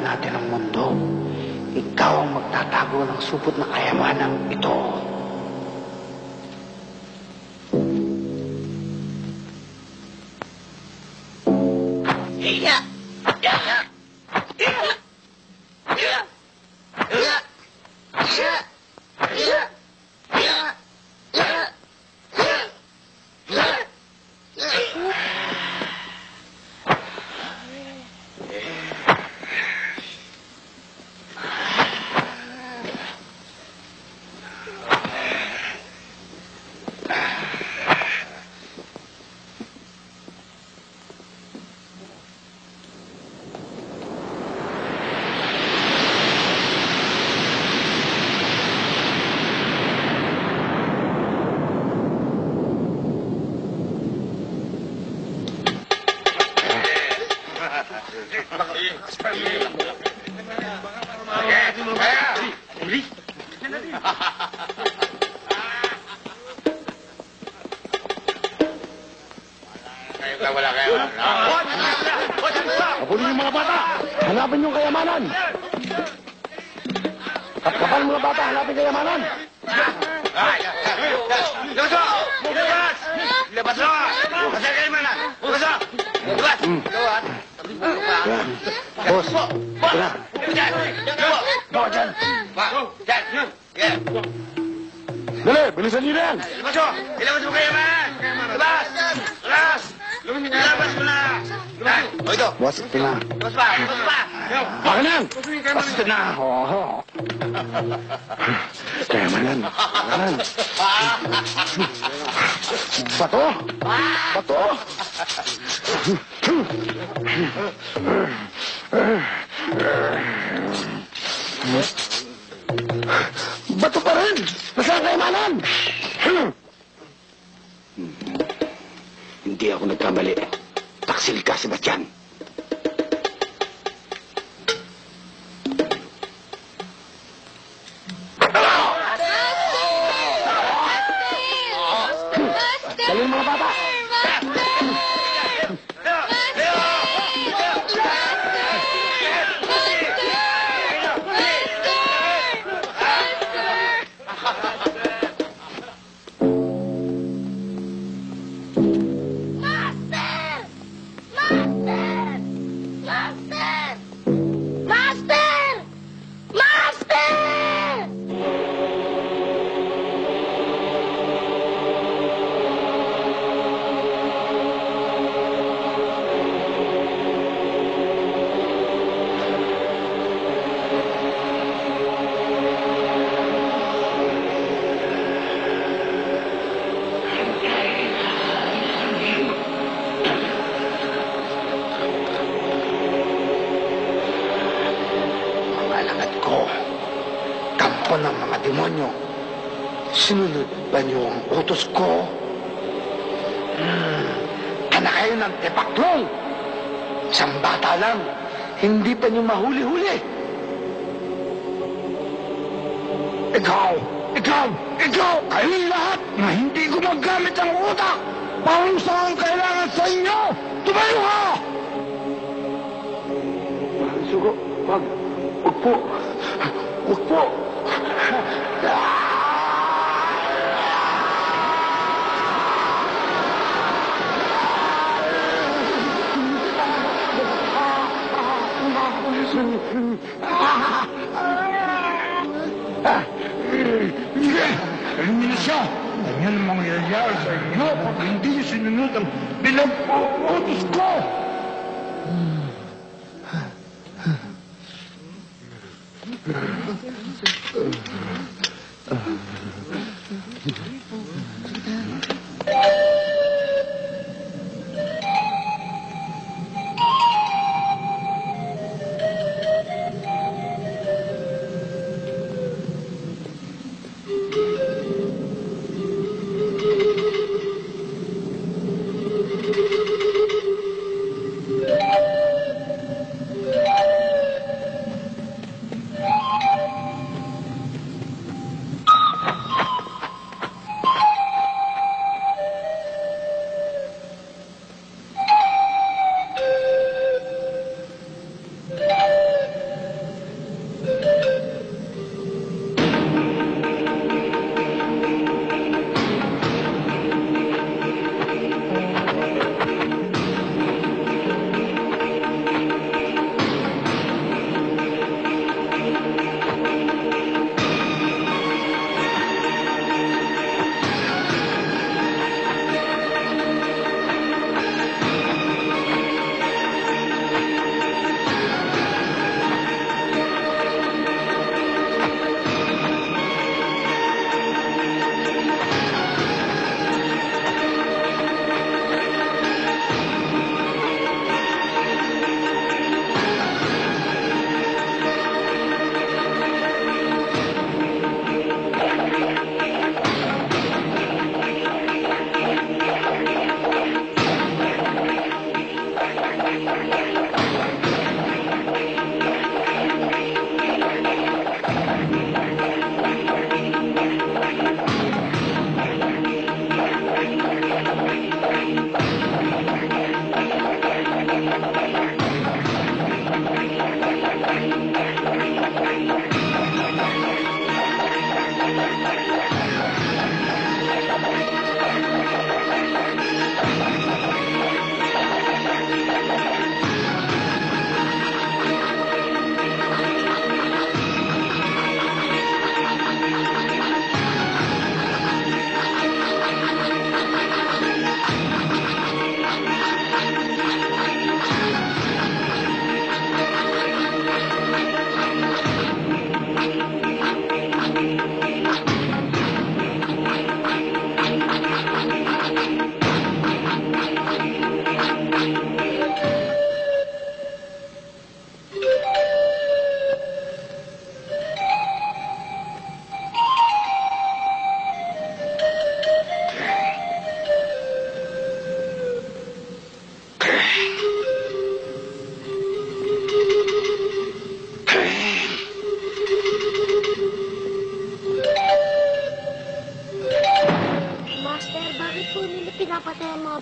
natin ang mundo. Ikaw ang magtatago ng supot na kayamanang ito. Iya! Iya! Iya! Iya! Iya! Iya! Iya! Iya! Kapulin yung mga bata! Hanapin yung kayamanan! Kapal mga bata, hanapin kayamanan! Labas mo! Labas! Labas mo! Kasal kayo mana! Labas mo! Labas! Boss! Tara! Bawa dyan! Dyan! Dali! Bilisan niyo na yan! Labas mo! Ilabas mo kayo man! Labas! Labas! Labas mo na! O ito! Boss, ito na. Labas pa! Labas pa! Baka na! Basta na! Oo. Kayamanan! Kayamanan! Bato! Bato! Bato pa rin! Nasaan kayamanan? Hindi ako nagkamali. Taksil ka, Sebastian. Dali mga bata! Kampo ng mga demonyo. Sinunod ba niyo ang utos ko? Kana kayo ng tepaklong. Isang bata lang, hindi pa niyo mahuli-huli. Ikaw, kayong lahat na hindi gumagamit ang utak. Parang saan kailangan sa inyo? Tumayo ka! Sugo, wag po. Wag po! Hindi na siya. Ganyan ang mangyayari sa inyo pag hindi sinunod ang pinag-uutos ko.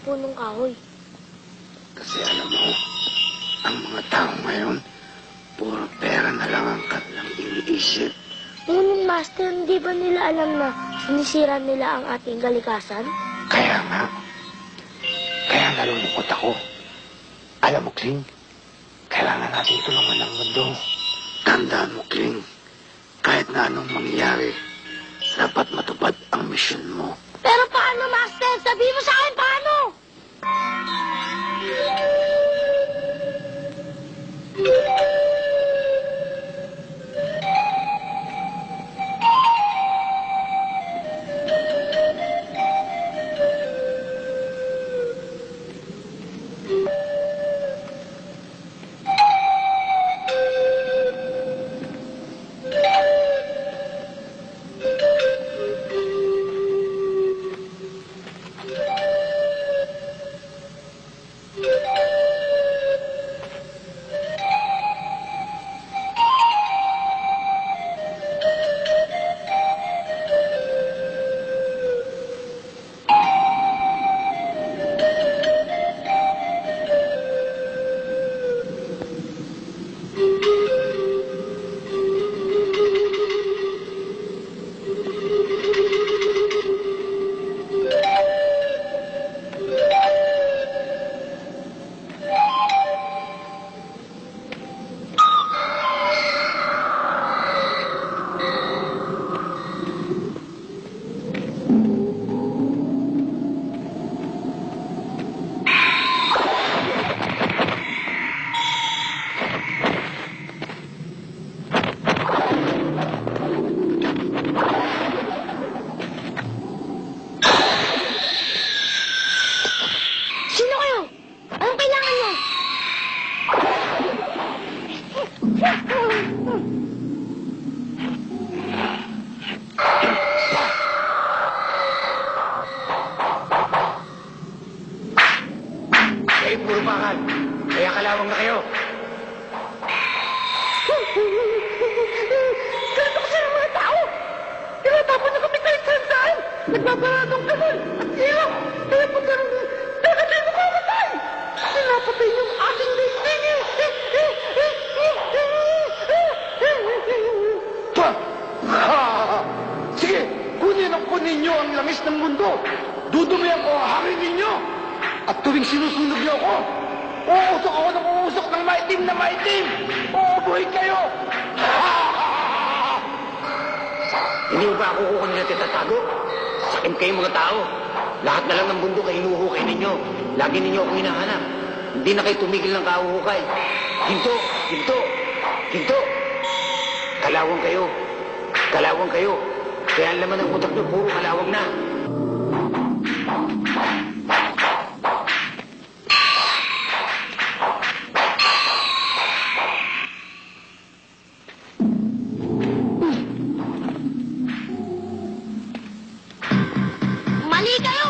punong kahoy? Kasi alam mo, ang mga tao ngayon, puro pera na lang ang kanilang iniisip. Ngunit, Master, hindi ba nila alam na sinisira nila ang ating kalikasan? Kaya nga, kaya nalulungkot ako. Alam mo, Kling, kailangan natin tulungan ng mundo. Tandaan mo, Kling, kahit na anong mangyari, dapat matupad ang misyon mo. Pero paano, Master? Sabihin mo sa akin paano? Sino kayo? Anong kailangan nyo? Kayo puro bakal. Kaya kalawang na kayo. Ganito kasi ng mga tao. Tinatapon na kami kahit saan. Nagbabaradong kanal at ilaw. Kaya pagkaroon ng dagat ay makamatay. Pinapatay yung ating daigdig. Pa! Sige, kunin ang kunin nyo ang langis ng mundo. Dudumihan ko ang hangin ninyo. At tuwing sinusunog niyo ako, uusok ako ng uusok ng maitim na maitim. Uubuhin kayo. Hindi mo ba ako kukunin na titatago? Sakin kayo mga tao. Lahat na lang ng bundok ay hinuhukay ninyo. Lagi ninyo akong hinahanap. Hindi na kayo tumigil ng kahuhukay. Ginto! Ginto! Ginto! Kalawang kayo. Kalawang kayo. Kaya ang laman ng utak nyo, puro kalawang na. Mali kayo!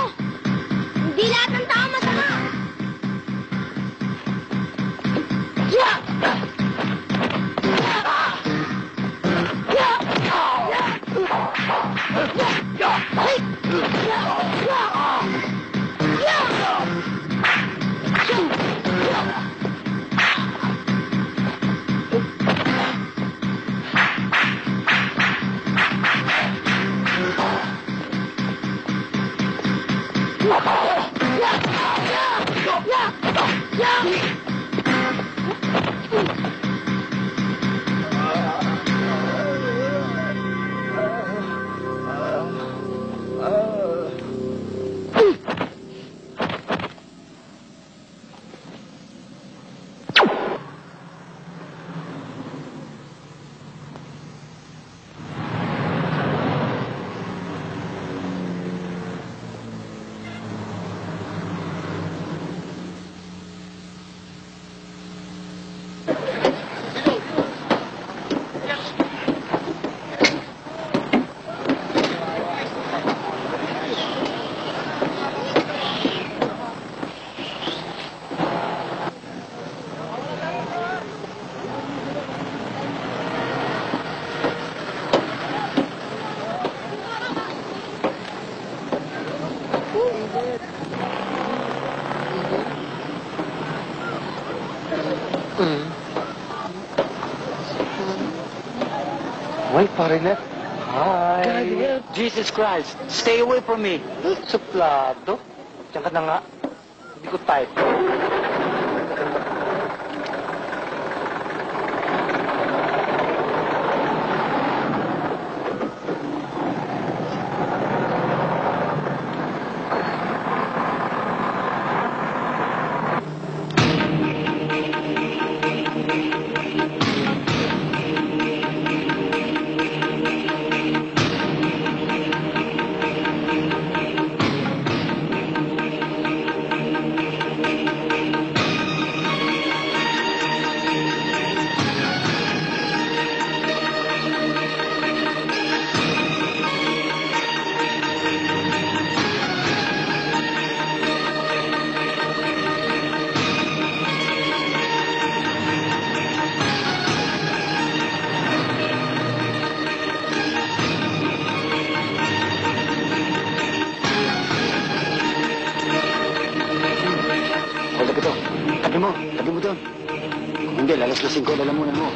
Hindi lahat ng tao masama! Yeah! Yeah! Yeah! Yeah! Uy, parinet. Hi. Jesus Christ, stay away from me. Suplado. Diyan ka na nga. Hindi ko type. Hold up ito. Tabi mo doon. Kung hindi, lalaslasin ko, lalamunan mo.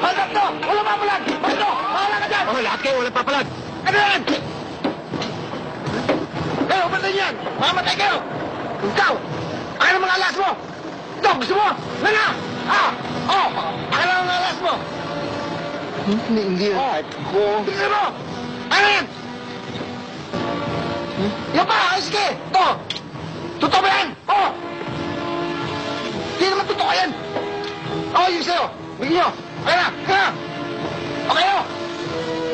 Hold up to! Walang papalag! Basta! Bahala ka dyan! Oh, lahat kayo, walang papalag. Ano yan? Kayo, ba't yan? Mamatay kayo! Ikaw! Akin ang mga alas mo! Ito, gusto mo? Lana! Ah! Oh! Akin ang mga alas mo! Hindi. Tignan mo! Ano yan? Yan pa! Ay, sige! Ito! Totoo ba yan? Oo! Hindi naman totoo yan! Oo, yung sa'yo! Bigyan nyo! Ayan na! Ayan na! O kayo!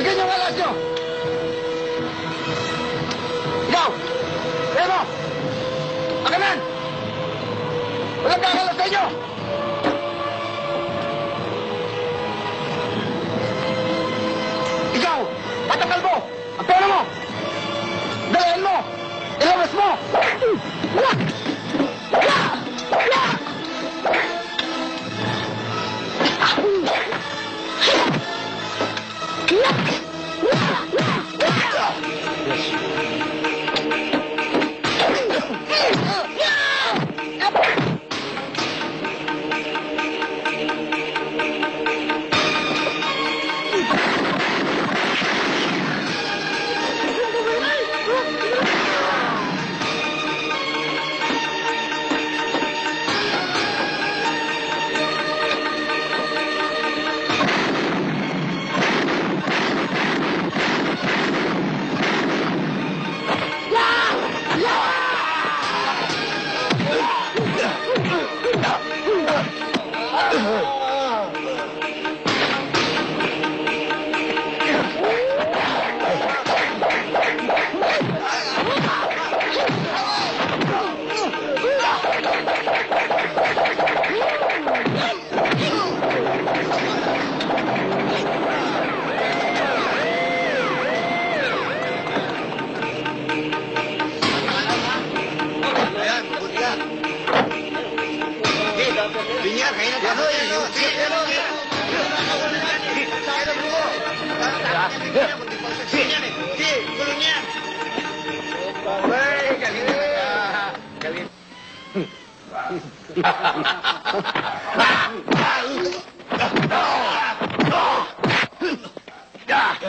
Bigyan nyo ang alas nyo! Ikaw! Ayan mo! Akanan! Walang kakalas sa inyo! Ikaw! Patanggal mo! Ang pera mo! Dalayan mo! Ilabas mo!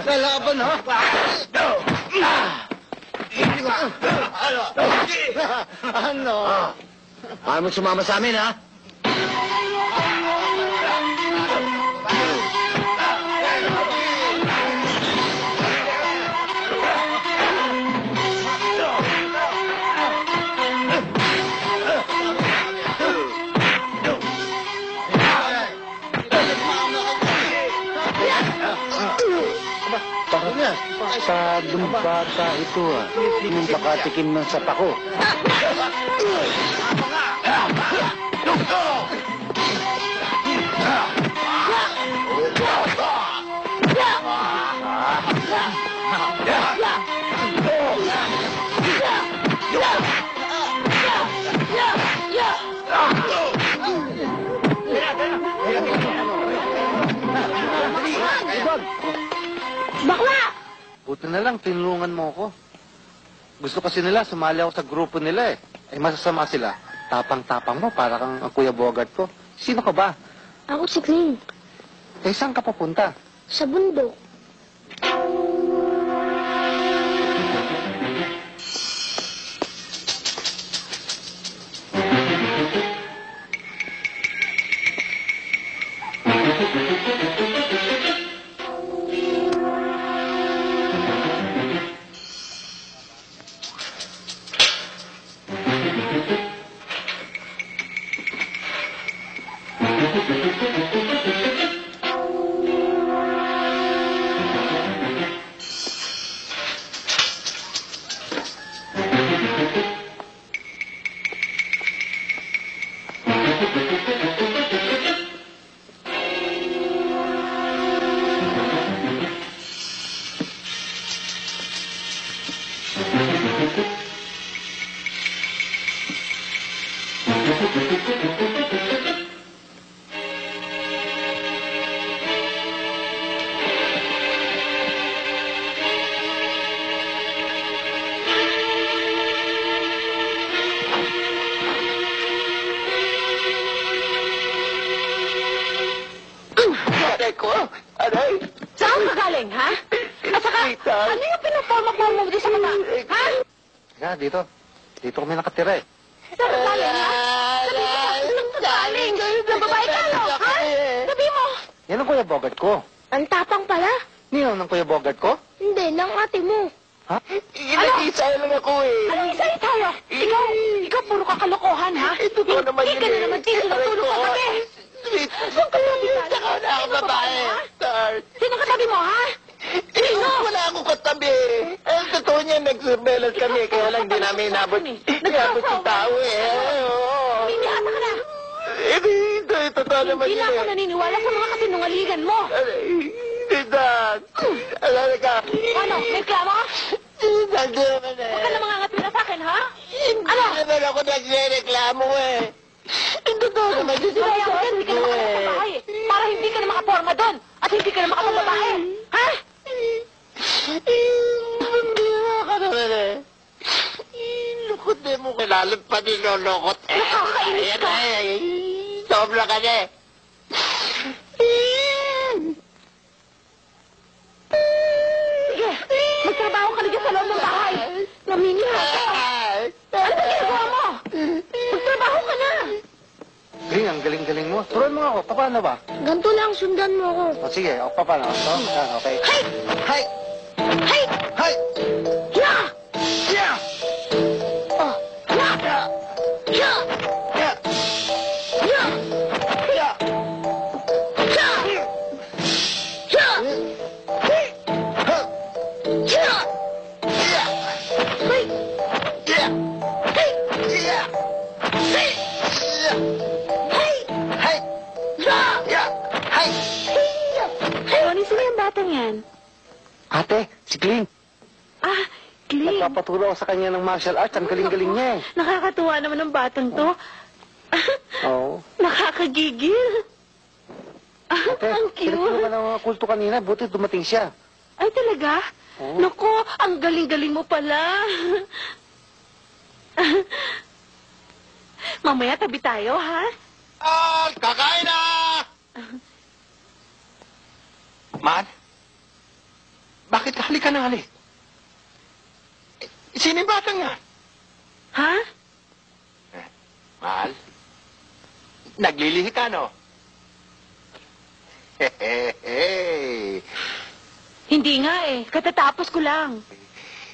Lalaban, ha? Ano? Ayaw mo sumama sa amin, ha? Masyadong bata ito, ah. Nung pakatikim ng sapako. Bakla! Buti na lang, tinulungan mo ako. Gusto kasi nila, sumali ako sa grupo nila eh. Ay masasama sila. Tapang-tapang mo, para kang ang Kuya Bogart ko. Sino ka ba? Ako si Glenn. Eh, saan ka papunta? Sa bundok. Aray ko! Aray! Saan ka galing, ha? At saka, ano yung pinaporma-porma mo doon sa baba? Ha? Teka, dito. Dito kami nakatira eh. Saan ka galing, ha? Sabi ka galing. Sa babae ka, no? Ha? Sabi mo. Yan ang Kuya Bogart ko. Ang tapang pala. Nino ng Kuya Bogart ko? Hindi, ng ate mo. Ha? Inag-isa lang ako eh. Anong isa tayo? Ikaw puro kakalokohan, ha? Totoo naman Hindi ka yun na eh. naman dito natulog sa gabi. Saan ka sabi ka? Saka na ako babae. Start. Sino katabi mo, ha? Sino? Wala akong katabi. Ang totoo niya, nag-surveillance kami. Kaya lang di namin inabot. Nag-abot yung tao eh. Oo. Mimihata ka na. Hindi, totoo naman Hindi na yun ako eh. naniniwala sa mga kasinungalingan mo. Hindi, Dad. Alam ka. Ano, may reklamo ka? Hindi naman eh. Huwag ka na mangangatwira sa akin, ha? Hindi naman ako nagre-reklamo eh. Ang totoo naman yun. Kaya ako hindi ka na makapag sa bahay. Para hindi ka na makaporma doon. At hindi ka na makapagbabae. Ha? Hindi ka naman eh. Lukot din mo kilalang pa nilolokot eh. Nakakainis ka. Ayan eh. Sobra ka na eh. Sige, magtrabaho ka na dyan sa loob ng bahay. Namimihan ka. Ano ba ginagawa mo? Magtrabaho ka na. Gling, ang galing-galing mo. Turuan mo ako. Paano ba? Ganto lang, sundan mo ako. O sige, o paano? Okay. Hay! Hay! Hay! Hay! Ya! Yeah! Oh! Ya! Yeah! Ya! Yeah! Ya! Yeah! Ya! Ya! Huh! Ya! Yeah! Hay! Yeah! Hay! Yeah! Hay! Yeah! Hay! Hay! Ya! Yeah! Hay! Ronnie, sino yung batang yan? Ate, si Gling. Ah, Glenn. Nagpapaturo ako sa kanya ng martial arts. Ang galing-galing niya eh. Nakakatuwa naman ang batang to. Oo. Nakakagigil. Ate, Ang pinagturo ka cute. ng mga kulto kanina. Buti dumating siya. Ay, talaga? Oo. Naku, ang galing-galing mo pala. Mamaya tabi tayo, ha? Kakain na! Man? Bakit halik ka na halik? Sino yung batang yan? Ha? Mahal? Naglilihi ka, no? Hehehe. Hindi nga eh. Katatapos ko lang.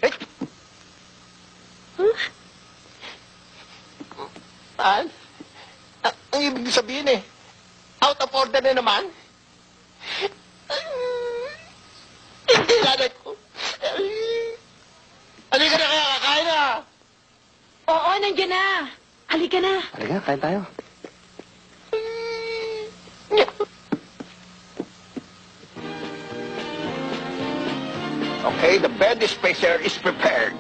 Eh, Huh? mahal? Ang ibig sabihin eh, out of order na naman? Hindi nanay ko. Halika na kaya, kakain na! Oo, nandiyan na. Halika na. Halika, kain tayo. Okay, the bed spacer is prepared.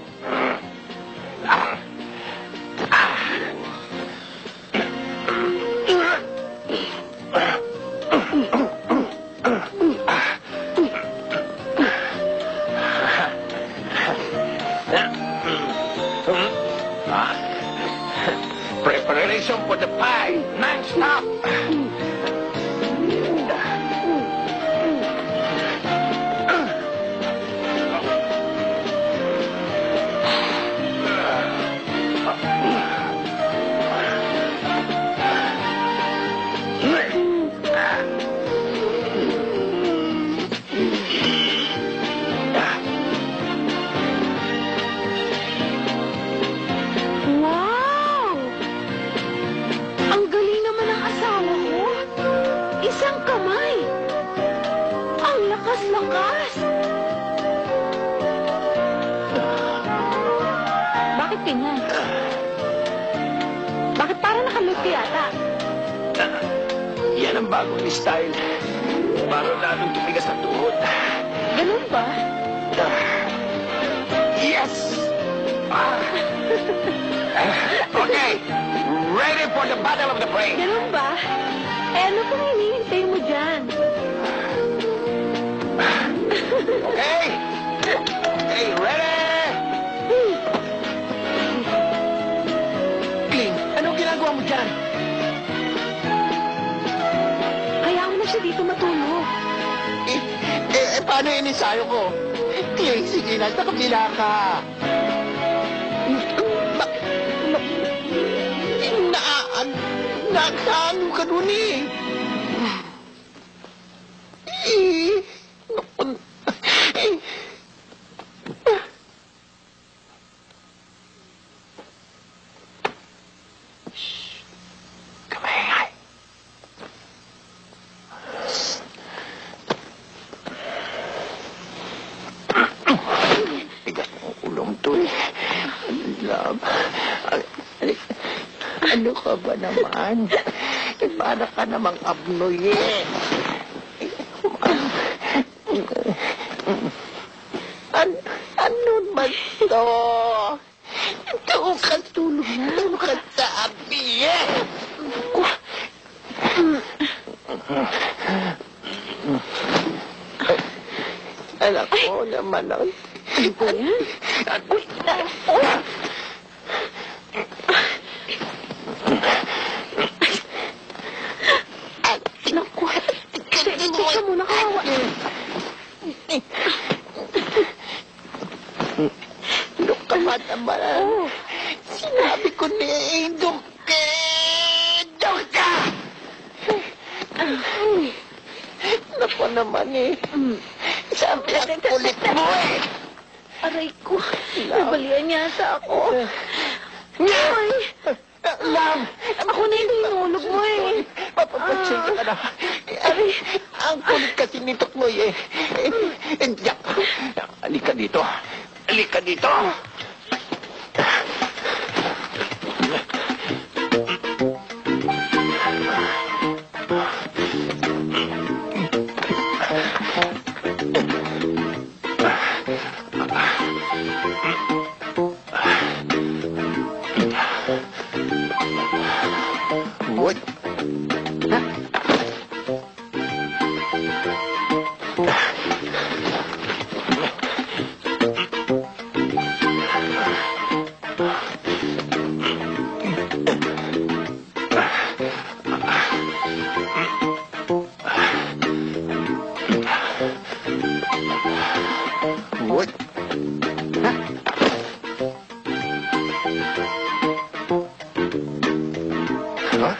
preparation for the pie. Non-stop. Wow! Ang galing naman ng asawa ko. Isang kamay. Ang lakas-lakas. Bakit ganyan? Bakit parang nakalute yata? Yan ang bagong style. Para lalong tumigas ang tuhod. Ganun ba? Yes! Okay, ready for the battle of the brain. Ganun ba? Eh, ano pang hinihintay mo dyan? Okay? Okay, ready? Kling, anong ginagawa mo dyan? Kaya mo na siya dito matulog. Paano yung ensayo ko? Kling, sige na, sa kabila ka. Nakaano ka dun eh. Kamay. Tigas ang ulong to eh. Love. Ano ka ba naman? Para ka namang abnoy eh. Ano ba ito? Ito ka tulog na. Ito ka sabi eh. Alam ko naman ang... Ano ba yan? Naku, siya muna kawawa. Look ka ba naman? Sinabi ko ni Dok ka! Naku naman eh. Sabi ang kulit mo eh. Aray ko, nabalian yata ako. Ay, Lam! ako na yung hinulog mo eh. Papapatsig ka na. Aray, ang kulit kasi ni Tokmoy eh. Diyak. Halika dito. Halika dito. What? What? Huh?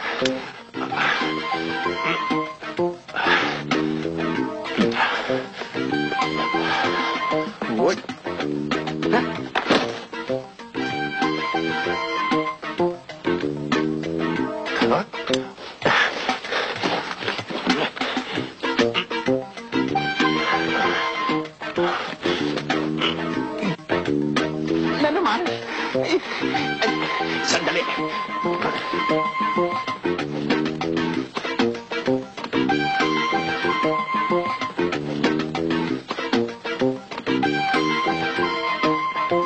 What? Huh? Na naman? Sandali.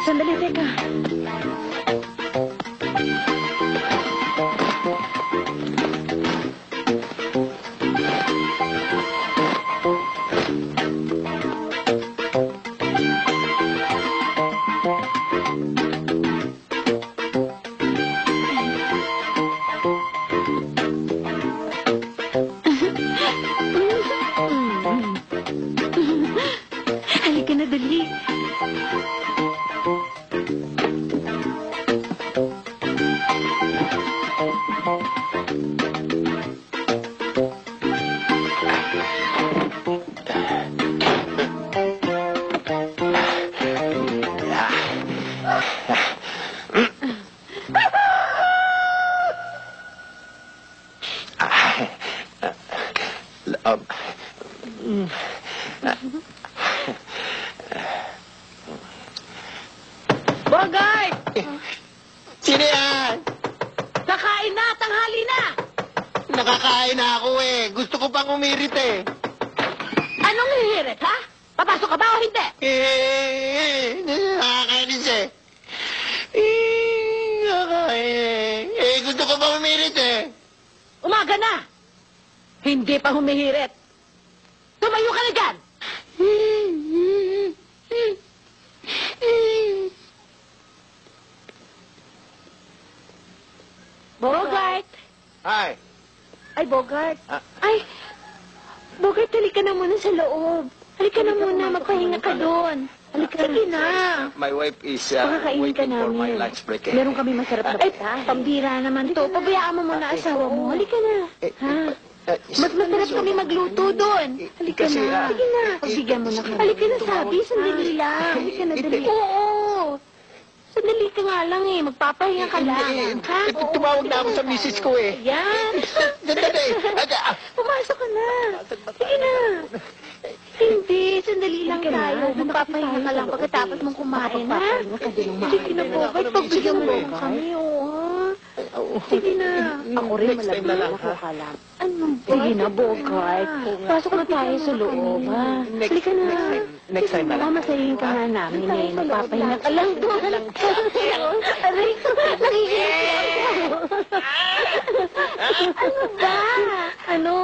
Sandali, teka. Bogart! Sino yan? Nakain na! Tanghali na! Nakakain na ako eh. Gusto ko pang umirit eh. Anong hihirit, ha? Papasok ka ba o hindi? Nakakainis eh. Nakakain gusto ko pang umirit eh. Umaga na! Hindi pa humihirit. Tumayo ka na dyan! Bogart! Ay. Ay, Bogart. Ah. Ay, Bogart, halika na muna sa loob. Halika na muna, magpahinga ka doon. Halika. Sige na. My wife is Pakakainin ka waiting for my namin. lunch break eh. Meron kami masarap na pagkain. Ay, pambira naman to. Pabayaan mo muna asawa mo. Halika na. Ha? Mas masarap kami magluto doon. Halika Kasi, na. Sige na. Pagbigyan mo na kami. Halika na, sabi. Sandali lang. Halika na, dali. Oo. Sandali ka nga lang eh. Magpapahinga ka lang. Ha? Tumawag na ako sa misis ko eh. Yan. Sandali. Pumasok ka na. Sige na. Hindi, sandali lang tayo. Magpapahinga ka lang pagkatapos mong kumain, ha? Sige na po, ba't pagbigyan mo lang kami, Sige na. Ako rin malabing ako ka lang. Ano ba? Sige na, Bogart. Pasok na tayo sa loob, ha? Halika na. Next time na lang. Mamasahin ka nga namin, eh. Magpapahinga ka lang doon. Aray, nangiginig ako. Ano ba? Ano?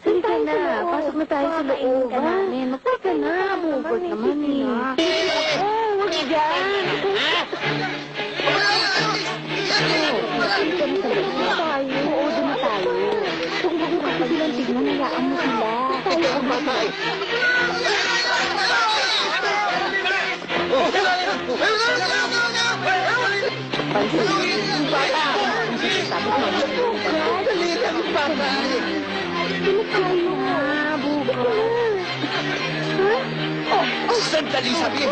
Halika na. Pasok na tayo sa loob, ha? Halika na. Bogart naman, eh. Huwag dyan. Halika na sa loob na tayo. Oo, doon na tayo. Kung bago kasi silang tignan, hayaan mo sila. Tayo ang batay. Pansin, yung bata. Sabi ko, dali ka ng bata. Doon na tayo, ha? Bogart. Ha? Sandali sabi.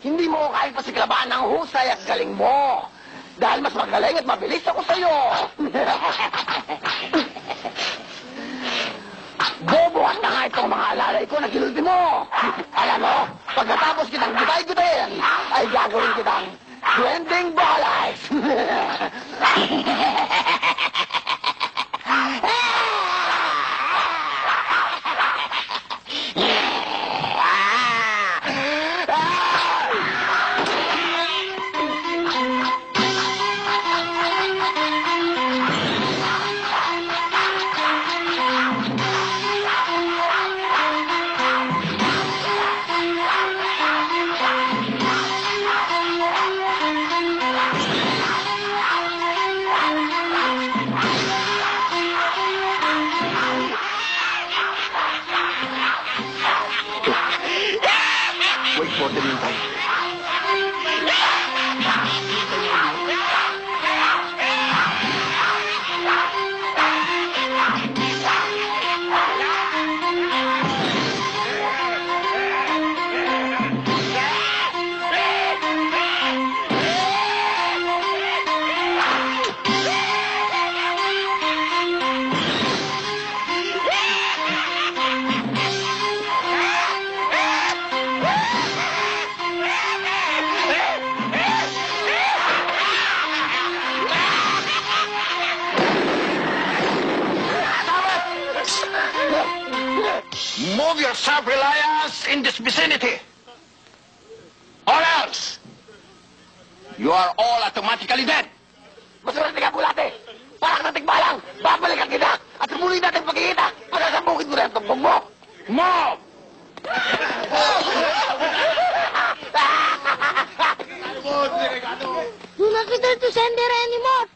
Hindi mo kayang pasiklabahan ng husay at galing mo. Dahil mas magaling at mabilis ako sa'yo. Bubuhat na nga itong mga alalay ko na kinulti mo. Alam mo, pagkatapos kitang gutay-gutayin, ay gagawin kitang trending balay. Wait for the meantime. Move your self-reliance in this vicinity. Or else, you are all automatically dead. Masurati ka, bulate. Parang natigbalang. Babalikan kita. At sa muli natin pagkikita, pagkasabukit mo na ang tumbong mo. Move! Do not return to sender anymore.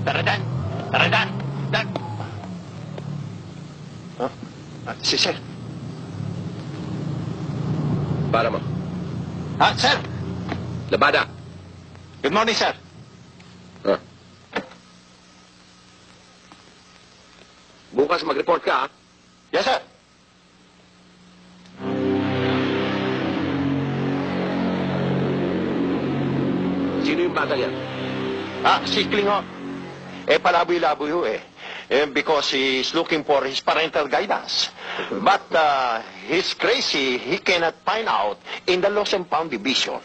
Taradan! Taradan! Dan! Si Sir. Para mo. Sir! Labada. Good morning, sir. Ah. Bukas mag-report ka, ha? Yes, sir. Sino yung bata yan? Si Kling ho. Palaboy-laboy ho eh. Because he's looking for his parental guidance. But he's crazy. He cannot find out in the lost and found division.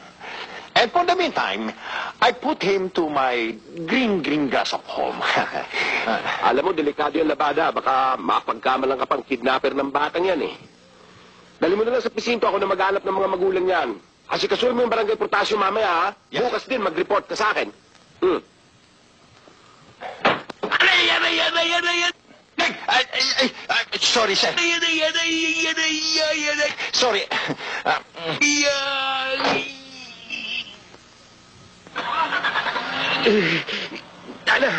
And for the meantime, I put him to my green grass of home. Alam mo, delikado yung labada. Baka mapagkamalang ka pang kidnapper ng batang yan, eh. Dali mo na lang sa presinto ako na maghanap ng mga magulang yan. Kasi kasuhin mo yung barangay Portasio mamaya, ha? Yes. Bukas din, mag-report ka sa akin. Sorry, sir. Sorry. Tala!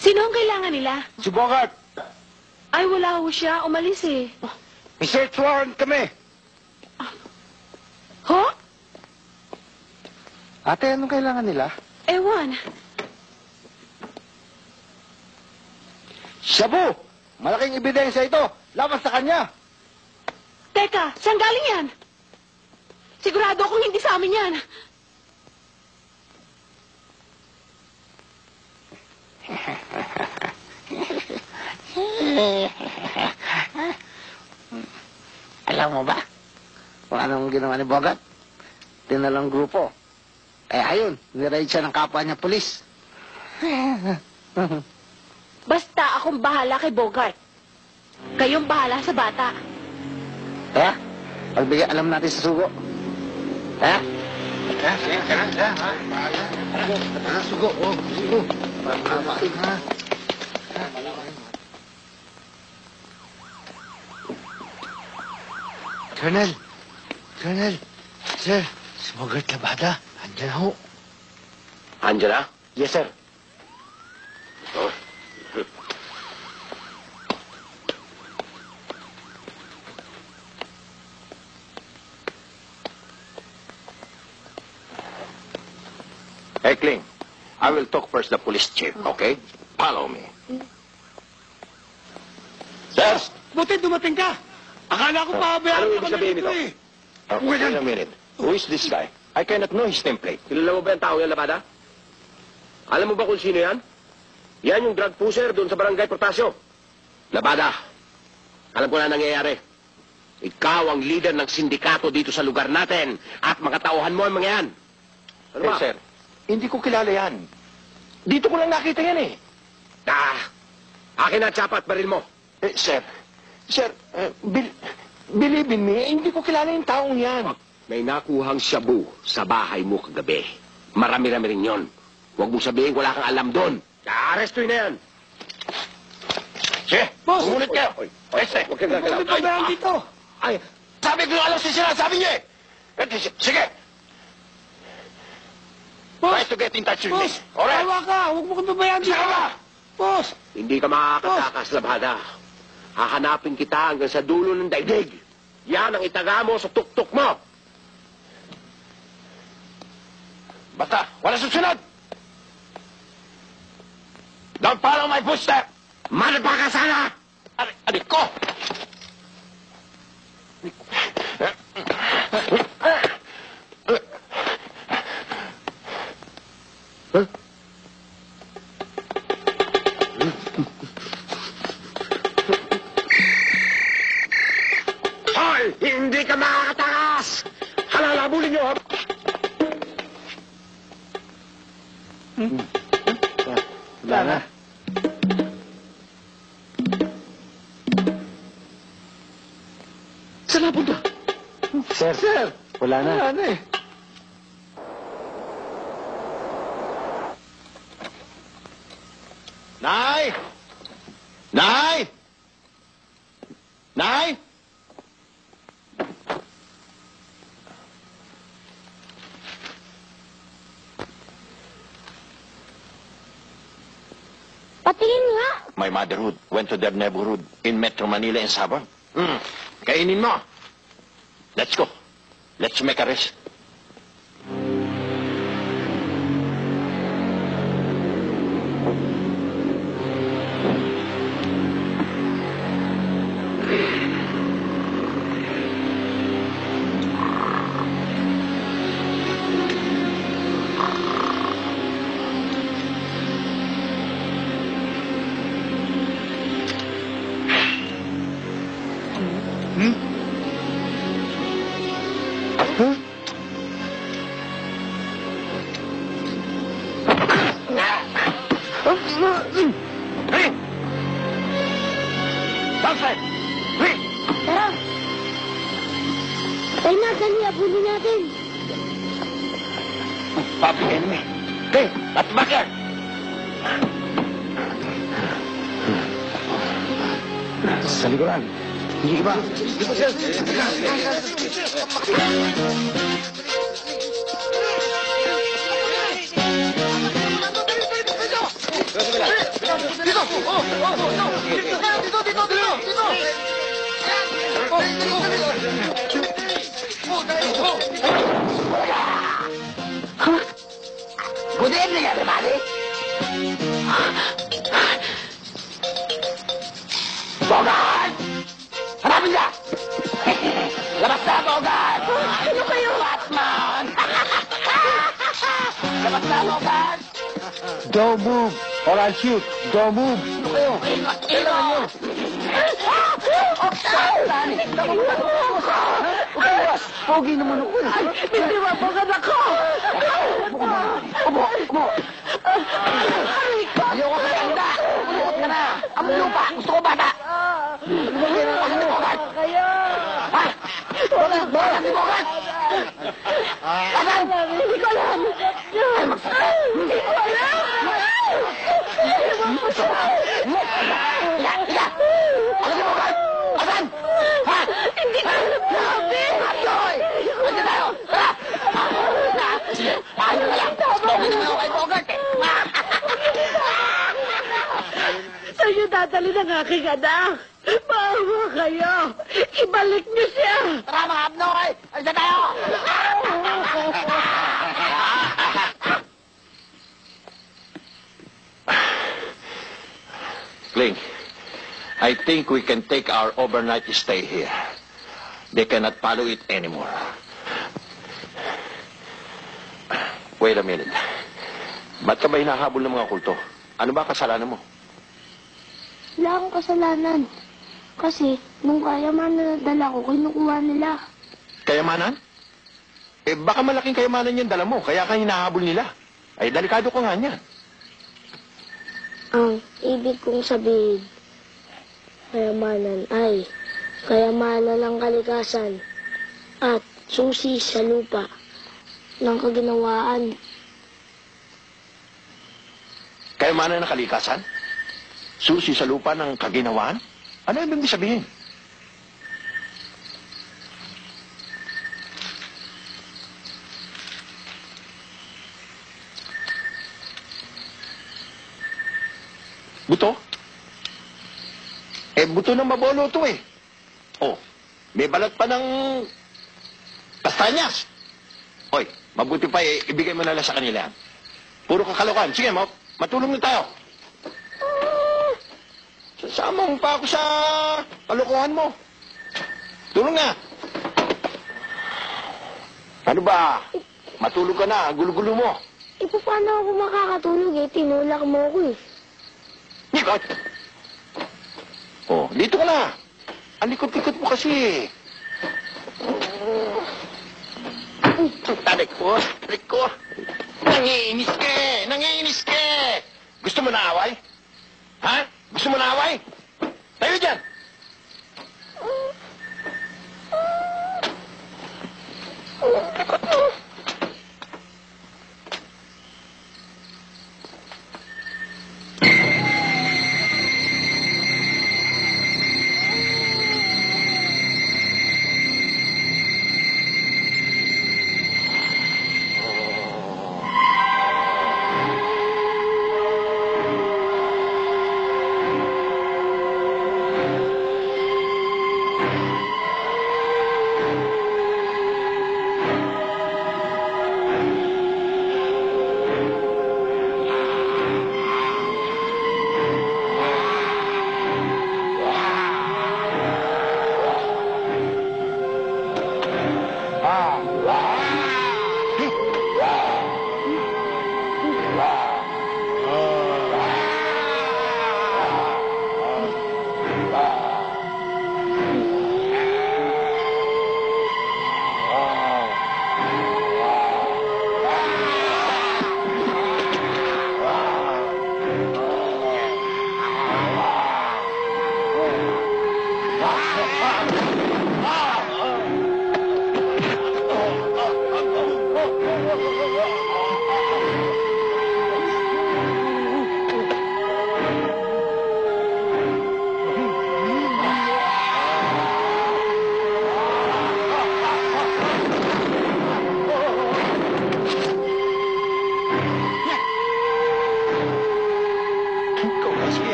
Sino ang kailangan nila? Si Bogart, Ay, wala ho siya. Umalis eh. may search warrant kami. Ho? Ate, anong kailangan nila? Ewan. Shabu! Malaking ebidensya ito. Labas sa kanya. Teka, saan galing yan? Sigurado akong hindi sa amin yan. Alam mo ba kung anong ginawa ni Bogart? Tinalang grupo. Ayun, niraid siya ng kapwa niya pulis. Basta akong bahala kay Bogart. Kayong bahala sa bata. Kaya, pagbigay alam natin sa sugo. Ha? Sige, kaya, ha? Bahala. Sugo, sugo. Ha? Colonel, Colonel, sir, si Bogart Labada, andyan ho. Angela? Yes, sir. Oh. Hey, Kling. I will talk first the police chief, okay? Follow me. Sir! Buti dumating ka! Akala ko pababayaan Ano ka ibig sabihin nito? eh. Wait a minute. Who is this guy? I cannot know his template. Kilala mo ba yung tao yan, Labada? Alam mo ba kung sino yan? Yan yung drug pusher doon sa barangay Portasio. Labada, alam ko na nangyayari. Ikaw ang leader ng sindikato dito sa lugar natin at mga tauhan mo ang mga yan. Ano ba? sir, hindi ko kilala yan. Dito ko lang nakita yan eh. Akin na tsapat, baril mo. Sir, believe in me, hindi ko kilala yung taong yan. May nakuhang shabu sa bahay mo kagabi. Marami-rami rin yon. Huwag mong sabihin wala kang alam doon. Arestuin na yan. Sige, Boss! umunit kayo. Pwede. Huwag kang gagalaw. Buti pabayaan dito. Ay, Sabi ko yung alam siya sinasabi niya eh. Sige. Boss! Try to get in touch with me. Boss! Alright? Tawa ka! Huwag mo kong pabayaan dito. Sige ba? Boss! hindi ka makakatakas, Labada. Hahanapin kita hanggang sa dulo ng daigdig. Yan ang itaga mo sa tuktok mo. Basta, wala susunod. Don't follow my footstep. Malapa ka sana! Adik ko! Hoy! Hindi ka makakatakas! Halalabulin niyo! Wala na. Saan napunta? Sir, wala na. Wala na eh. Nay! Nay! Nay! Patingin nga. My motherhood went to their neighborhood in Metro Manila and Sabon. Kainin mo. Let's go. Let's make a rest. Hey! Backside! Hey! Tara. Tayo na, dali. Abulin natin. Public enemy. Okay, at the backyard. Sa likuran. Hindi ba? Good evening, everybody. Bogart! Hanapin niya! Labas na, Bogart! Sino kayo? Batman! Labas na, Bogart! Don't move or I'll shoot. Don't move. Sino kayo? Kailangan niyo! Pogi naman ako. Hindi ba, Bogart ako? Ubo! Ayoko sa ganda! Umuot ka na! Ang lupa! Gusto ko bata! Lumagay na lang ni Bogart! Ha? Bogart! Si Bogart! Asan? Hindi ko alam! Ay, magsaka! Hindi ko alam! Ika! Ano si Bogart? Asan? Ha? Hindi ko alam! Asoy! nagmamadali ng aking anak. Maawa kayo. Ibalik niyo siya. Tara mga abnoy! Alis na tayo! Kling, I think we can take our overnight stay here. They cannot follow it anymore. Wait a minute. Ba't ka ba hinahabol ng mga kulto? Ano ba kasalanan mo? Wala akong kasalanan. Kasi, nung kayaman na nadala ko, kinukuha nila. Kayamanan? Eh, baka malaking kayamanan yung dala mo, kaya ka hinahabol nila. Ay, delikado ka nga niyan. Ang ibig kong sabihin, kayamanan ay kayamanan ng kalikasan at susi sa lupa ng kaginawaan. Kayamanan ng kalikasan? Susi sa lupa ng kaginawaan? Ano ibig sabihin? Buto? Eh, buto ng mabolo to eh. Oh, may balat pa ng kastanyas. Hoy, mabuti pa eh, ibigay mo na lang sa kanila. Puro kakalokan. Sige, matulong na tayo. Sasama mo pa ako sa kalokohan mo. Tulong na. Ano ba? Matulog ka na, gulo-gulo mo. E, paano ako makakatulog eh? Tinulak mo ako eh. Likot! Oh, dito ka na. Ang likot-likot mo kasi. Tarik ko. Nangiinis ka eh. Nangiinis ka eh. Gusto mo na away? Ha? Gusto mo na away? Tayo dyan!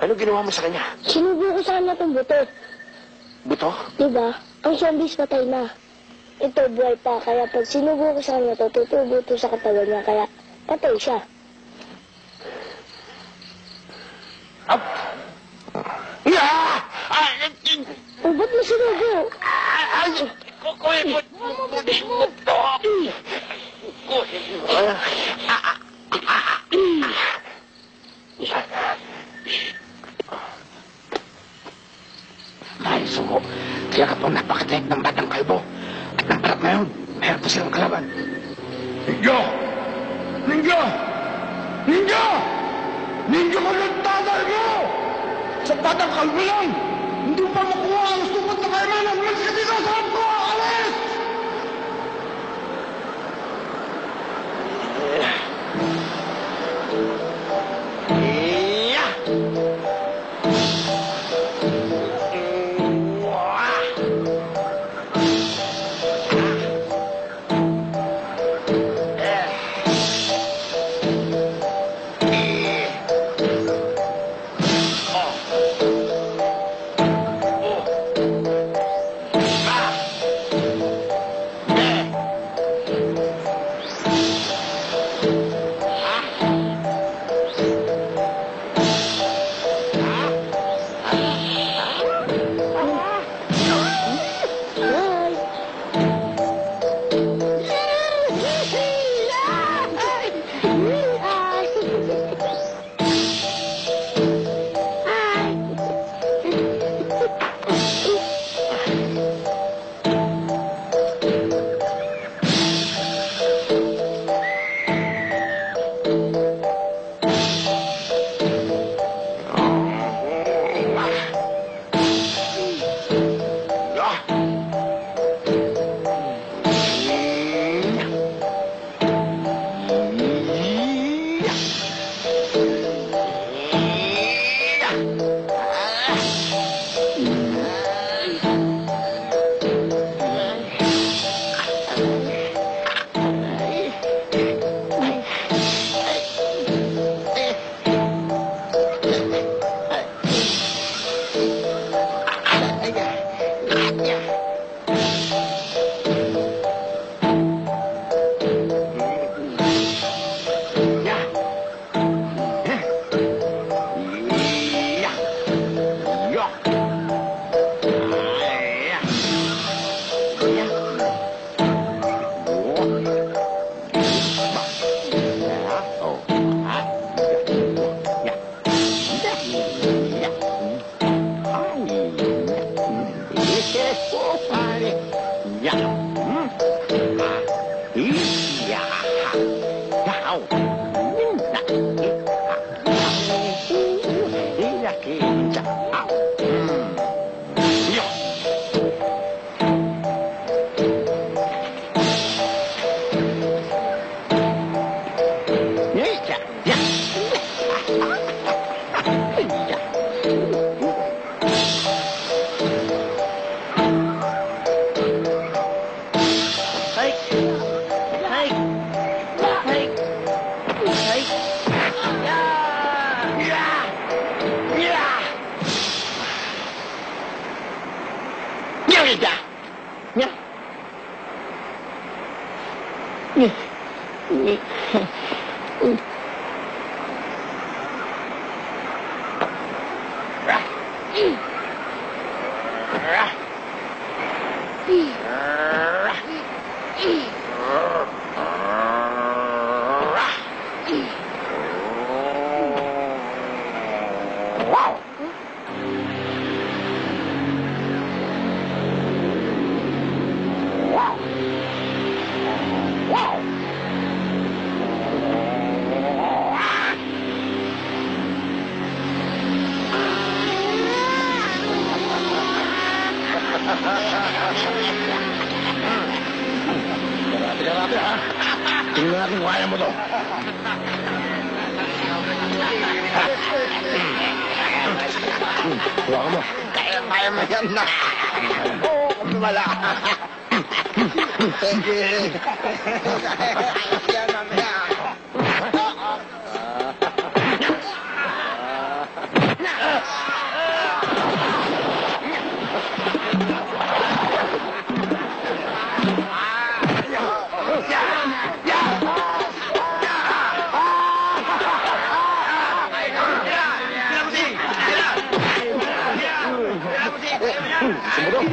Ano ginawa mo sa kanya? Sinubo ko sa kanya itong buto. Buto? Diba? Ang zombies patay na. ito buhay pa. Kaya pag sinubo ko sa kanya to, tutubo to sa katawan niya. Kaya patay siya. O, ba't mo sinubo? Mahal suko. Kaya kapag napakatayag ng batang kalbo at ng parat na yun, mayroon pa silang kalaban. Ninyo! Ninyo! Ninyo! Ninyo ko ng tatay mo! Sa batang kalbo lang! Hindi pa makuha ang sumot na kaimanan! Mas kasi sa sarap ko! Alis! Tingnan natin kung kaya mo to. Huwag mo. Kaya mo yan na. Oo, kumala. Sige. Yan mamaya. Sumunod.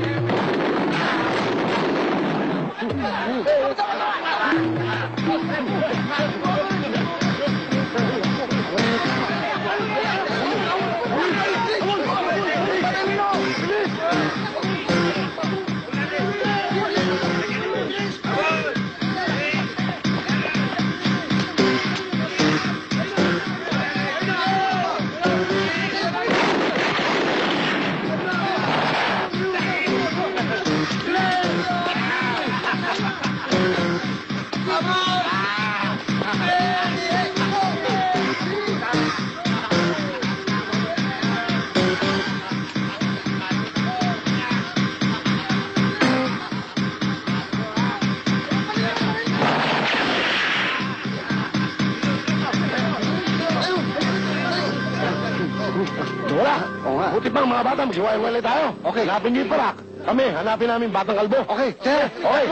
Wala. Oo nga. Buti pang mga bata, magsiwalay-walay tayo. Okay. Hanapin niyo yung parak. Kami, hanapin namin batang kalbo. Okay, sir. Okay.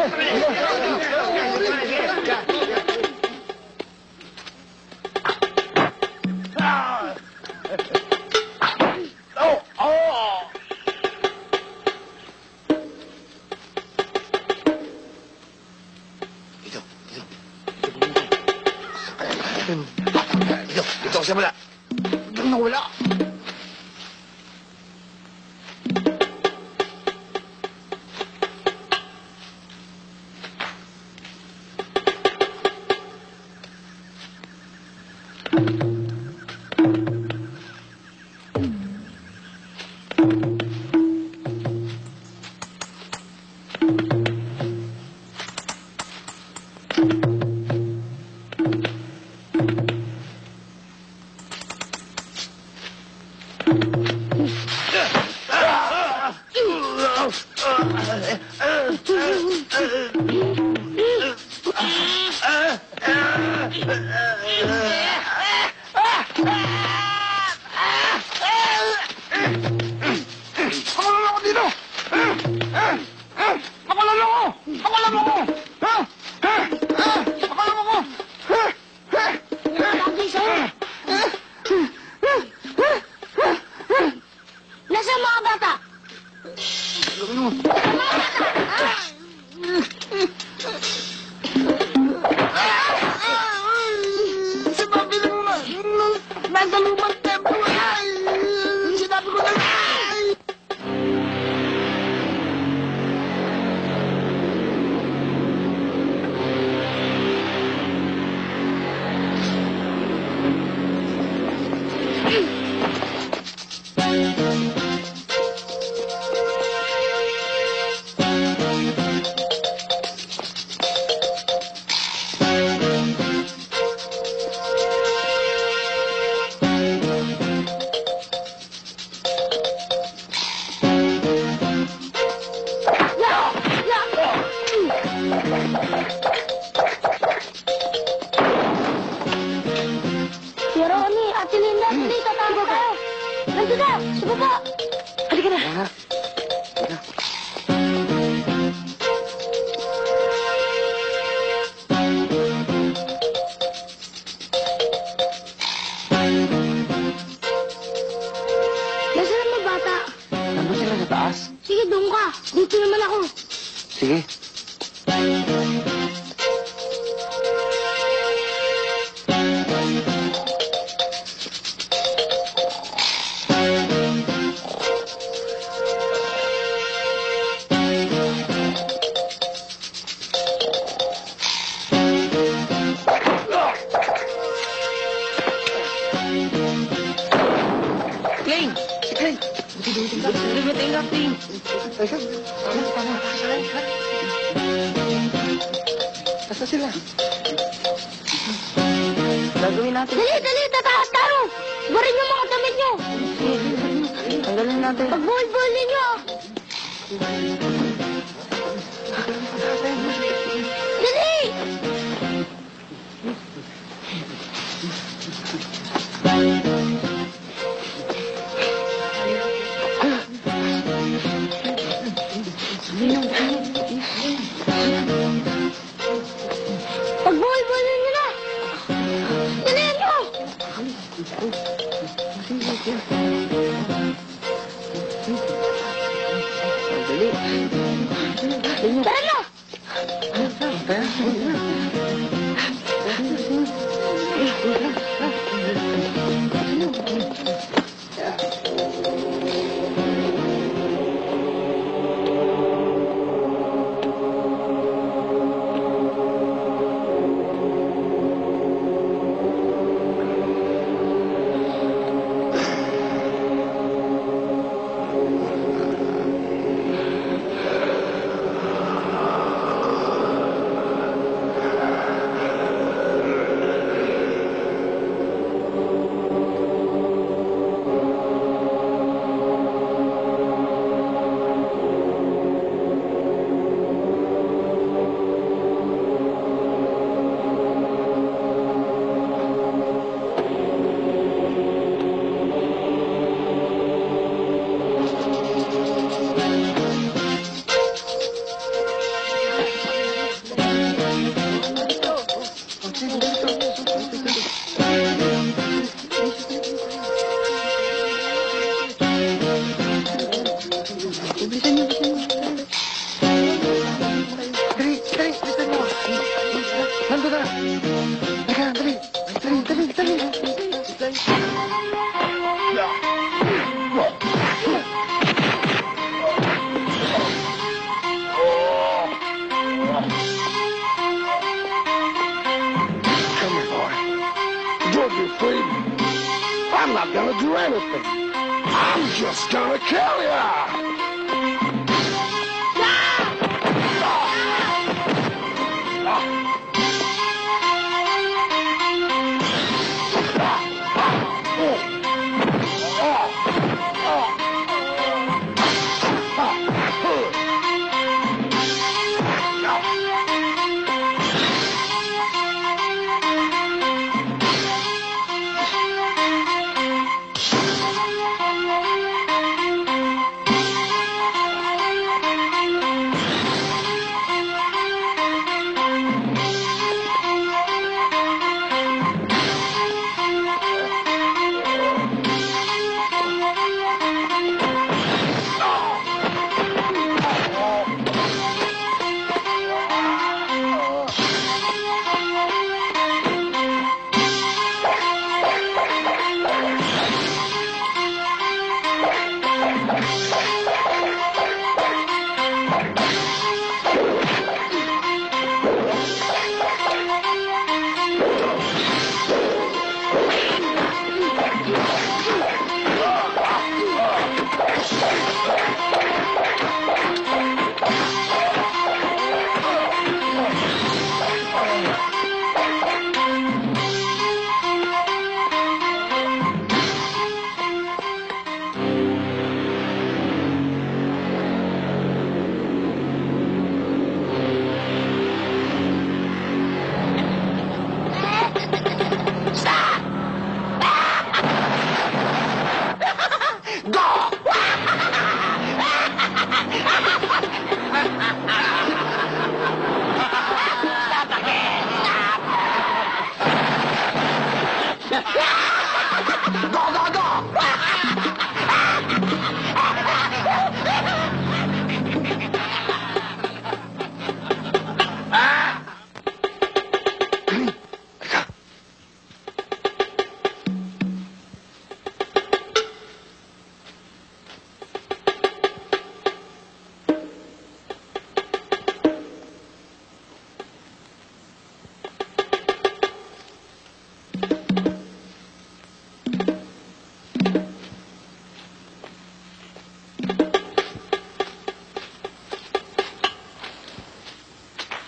Oh! Oh! Dito ako simula. Diyan nawala. Pakalan ako dito! Pakalan ako! Pakalan ako! Pakalan ako! Lagi sa'yo. Nasaan mga bata? Sinabi mo na, nasa lumang tempo ay! Sinabi ko na ay! Si Ronnie, Ate Linda, dali, tatawag tayo. Nandun na, sa baba. Halika na. Nasaan ang mga bata? Nandun sila sa taas. Sige, doon ka. Dito naman ako. Sige. Kling! Si Kling! Dumating ka, Kling! Basta sila. Gagawin natin. Dali, dali, tataas tayo. Barin yung mga damit nyo. Tanggalin natin. Pag-ball-ball ninyo. Dali! Pag-ball-ball ninyo na. Dali nyo. Dali. Tara na! Dali, bilisan mo. Nandun na. Halika na, dali. Come here, boy. You'll be free. I'm not gonna do anything. I'm just gonna kill you.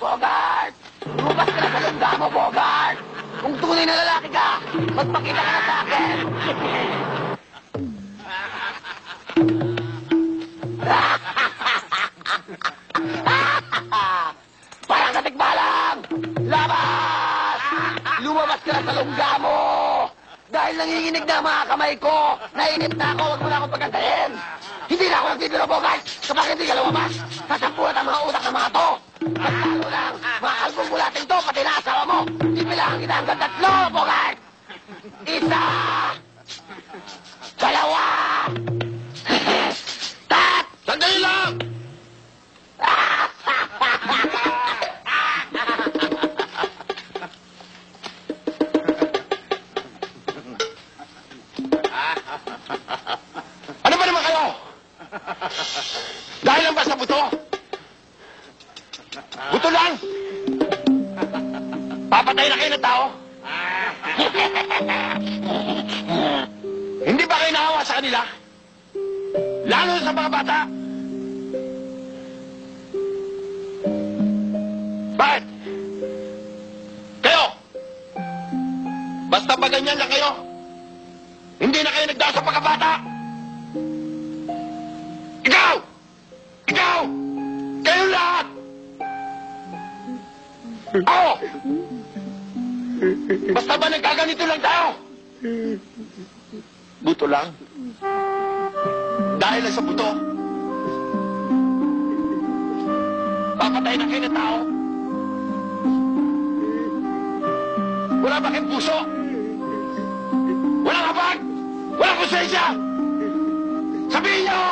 Bogart! Lumabas ka na sa lungga mo, Bogart! Kung tunay na lalaki ka, magpakita ka na sa akin! Parang natikbalang! Labas! Lumabas ka na sa lungga mo! Dahil nanginginig na ang mga kamay ko! Nainip na ako, huwag mo na akong pagkantayin! Hindi na ako nagtitiro, Bogart! Kapag hindi ka lumabas, sasampulat ang mga utak ng mga to! At lalo lang, mga kalbong mulating to, pati na asawa mo! Ipilangan kita hanggang 3, Bogart! 1! 2! Sandali lang! Dahil lang ba sa buto? Buto lang! Papatay na kayo ng tao? Hindi ba kayo naawa sa kanila? Lalo sa mga bata? Bakit? Kayo? Basta ba ganyan lang kayo? Hindi na kayo nagdaan sa pagkabata? Ikaw! Ikaw! Kayo lahat! Ako! Basta ba nagkaganito lang tayo? Buto lang? Dahil lang sa buto? Papatay na kayo ng tao? Wala ba kayong puso? Walang habag? Walang konsensya? Sabihin niyo!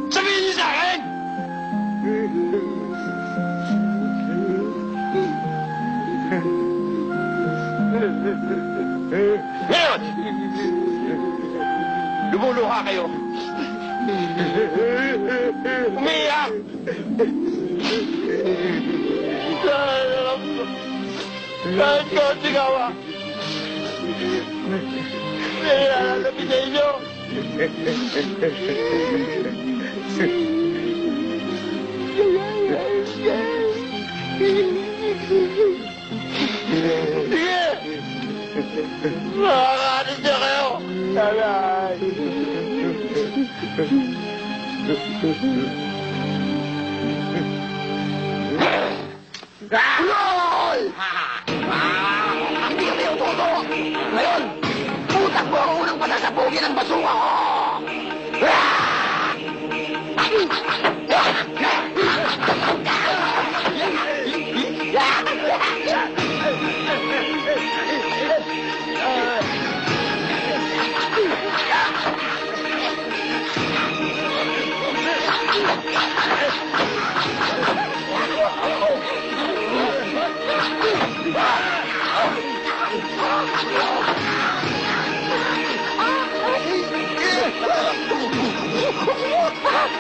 Sabihin niyo sa akin! Ngayon! Lumuluha kayo. Umiiyak! Kahit konting awa. Nailalapit sa inyo. Sige! Makakaanit niya kayo! Aray! Ulol! Hindi kami utoto! Ngayon, putak mo ang unang patasabugi ng basuka ko!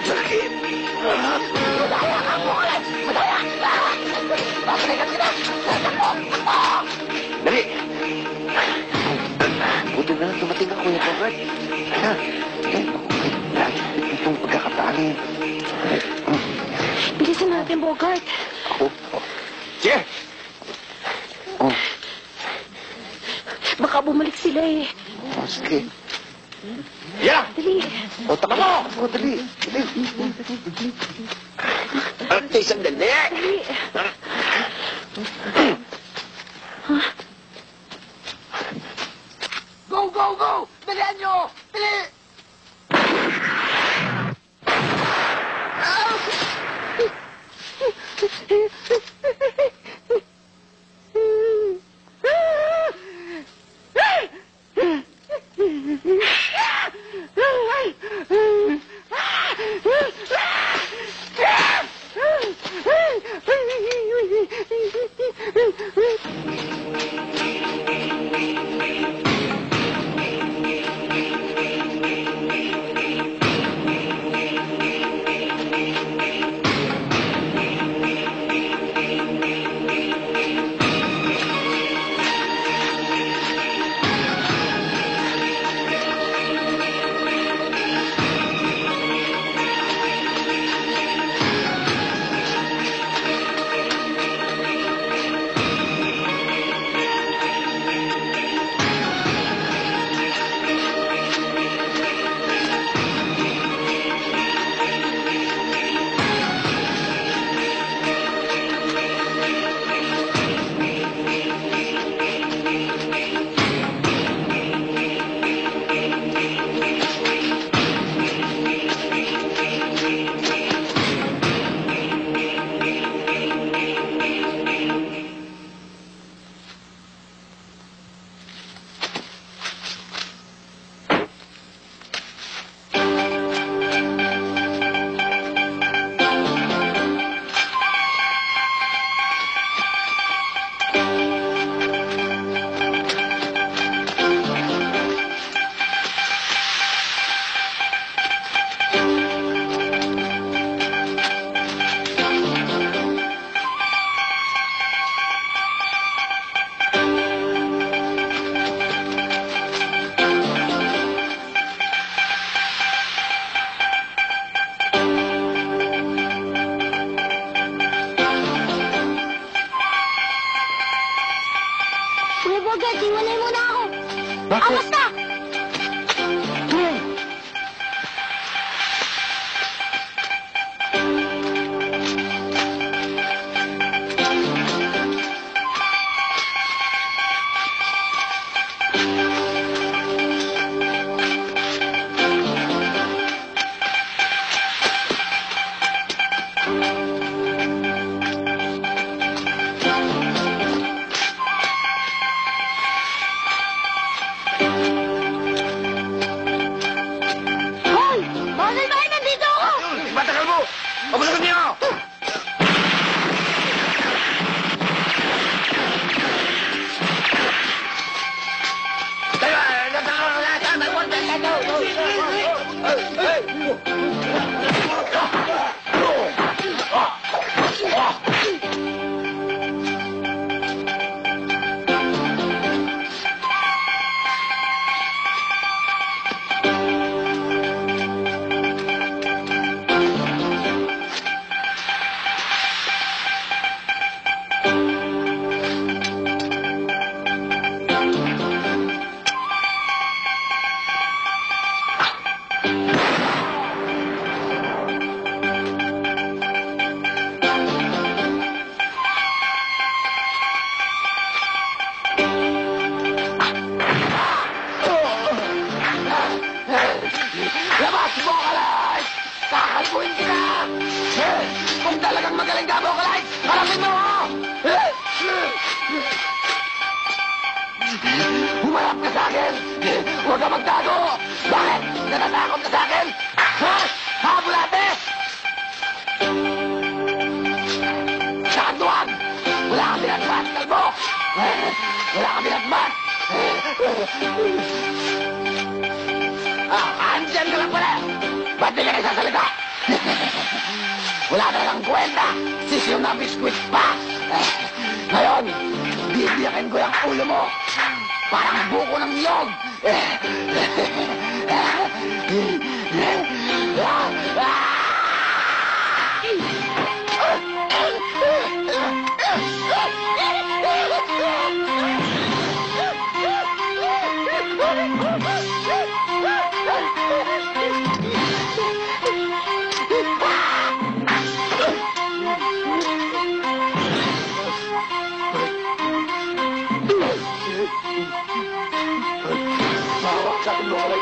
Sakit! Madaya ka mo! Madaya! Babalikan kita! Dali! Buti na lang dumating ako, Kuya Bogart. Kaya, itong pagkakataan eh. Bilisan natin, Bogart. Sige! Oh, Baka bumalik sila eh. sige. Yan! Dali. O, taka mo! O, dali. Dali. Ante, sandali! Dali. Go, go, go! Dalihan nyo! Dali! Awas ka! Hoy! Bagay ba nandito ako? Matagal mo! Pabulagan niyo! Labas, Vocalize! Kakalbuhin kita! Kung talagang magaling ka, Vocalize, harapin mo ako! Humarap ka sa akin! Huwag ka magtago! Bakit? Natatakot ka sa akin? Ha? Ha, bulate? Saan wala kang binatbat, kalbo! Wala kang binatbat! Andyan ka lang pala! Ba't di ka nagsasalita? Wala talagang kwenta! Sisiyo na biskwit pa! Ngayon, bibiyakin ko yung ulo mo! Parang buko ng niyog! Mawak sa akin mo kalay.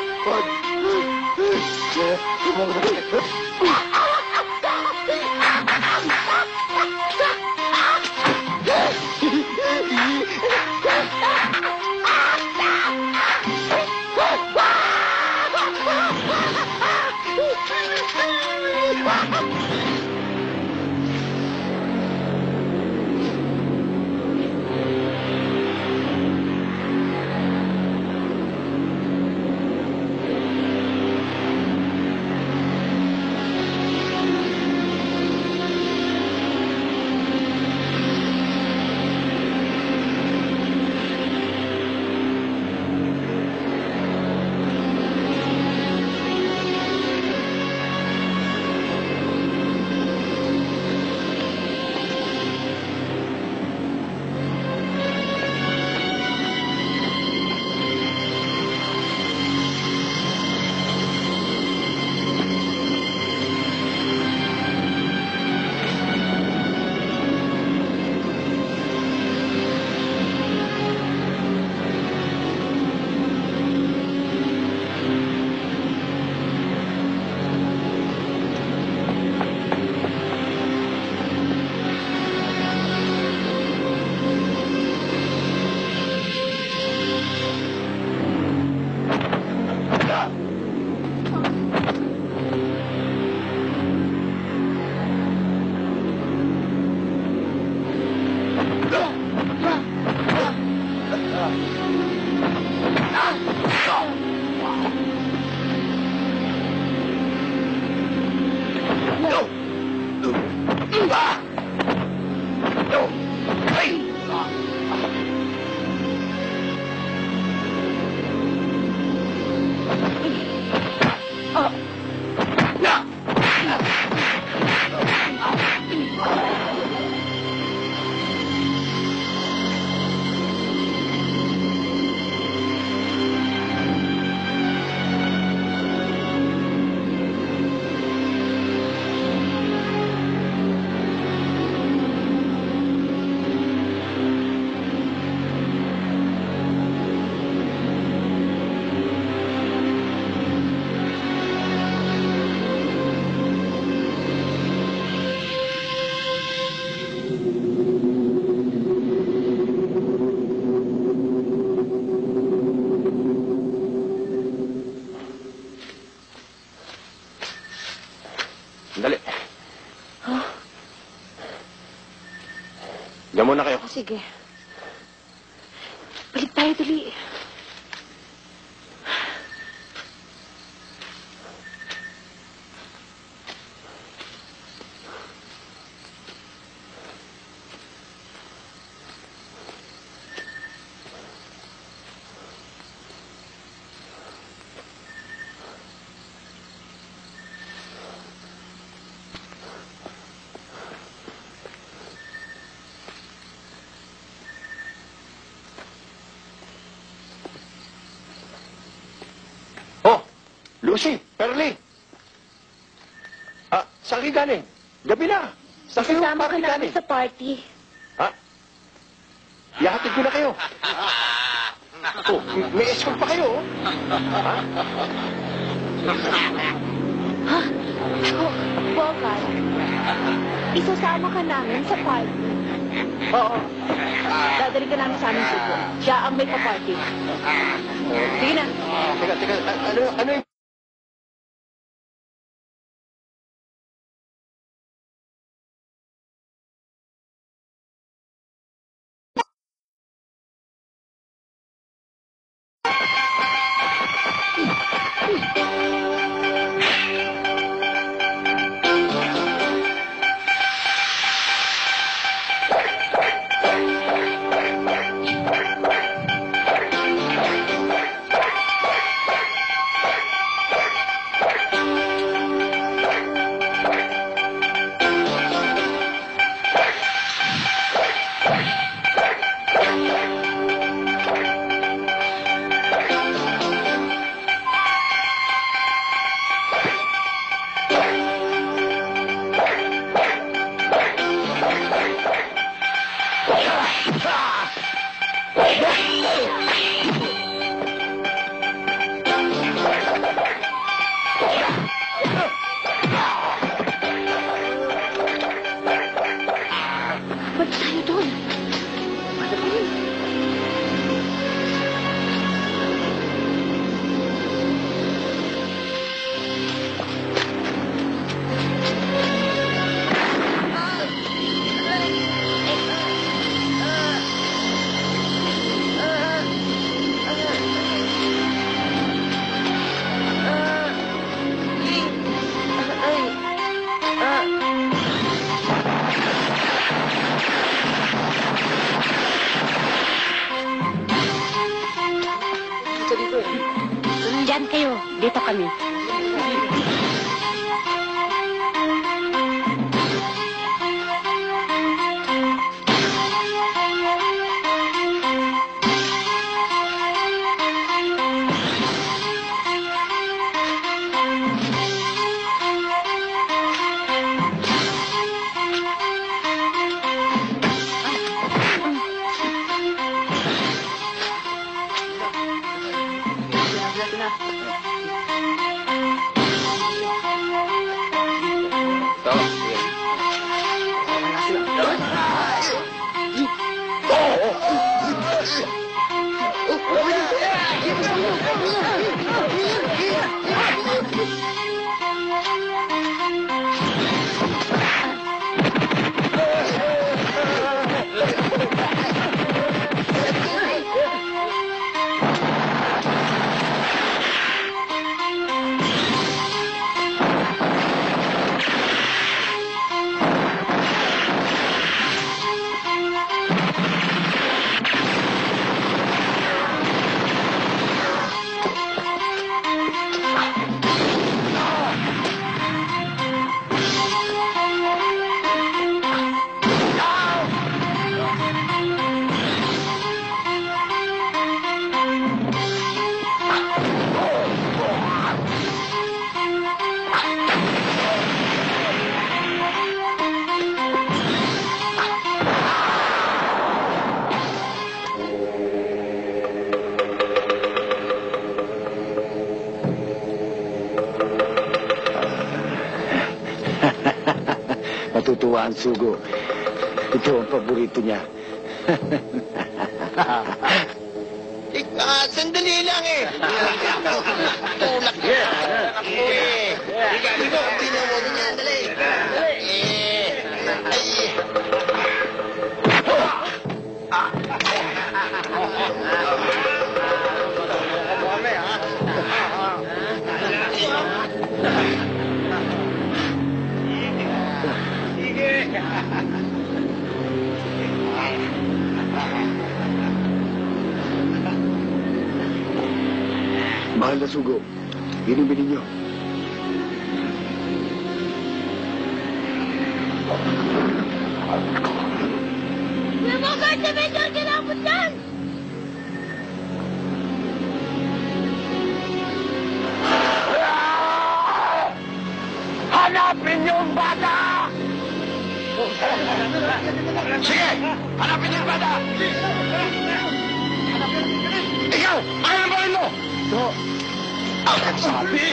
Diyan muna kayo. Sige. Balik tayo, dali. Oh, Lucy, Perly. Saan kayo galing? Gabi na. Saan kayo Kasama ka party namin galing? sa party. Ha? Ihahatid ko na kayo. Oh, may escort pa kayo, oh. Ha? Bogart, isasama ka namin sa party. Oo. Dadali ka namin sa aming suko. Siya ang may pa-party. Sige na. Teka, ano yung... Ba't tayo doon? Ano ba yun? Diyan kayo. Dito kami. Matutuwa ang sugo. Ito ang paborito niya. Sandali lang eh. Tulak ka. Ako eh. Ikaw, tingnan mo. Dali. Ay. Mahal na sugo, inumin ninyo. Kuya Bogart, si Major, kinapot yan! Hanapin niyo ang bata! Sige! Hanapin niyo ang bata! Ikaw! Ano ang bayan mo? Ang sabi!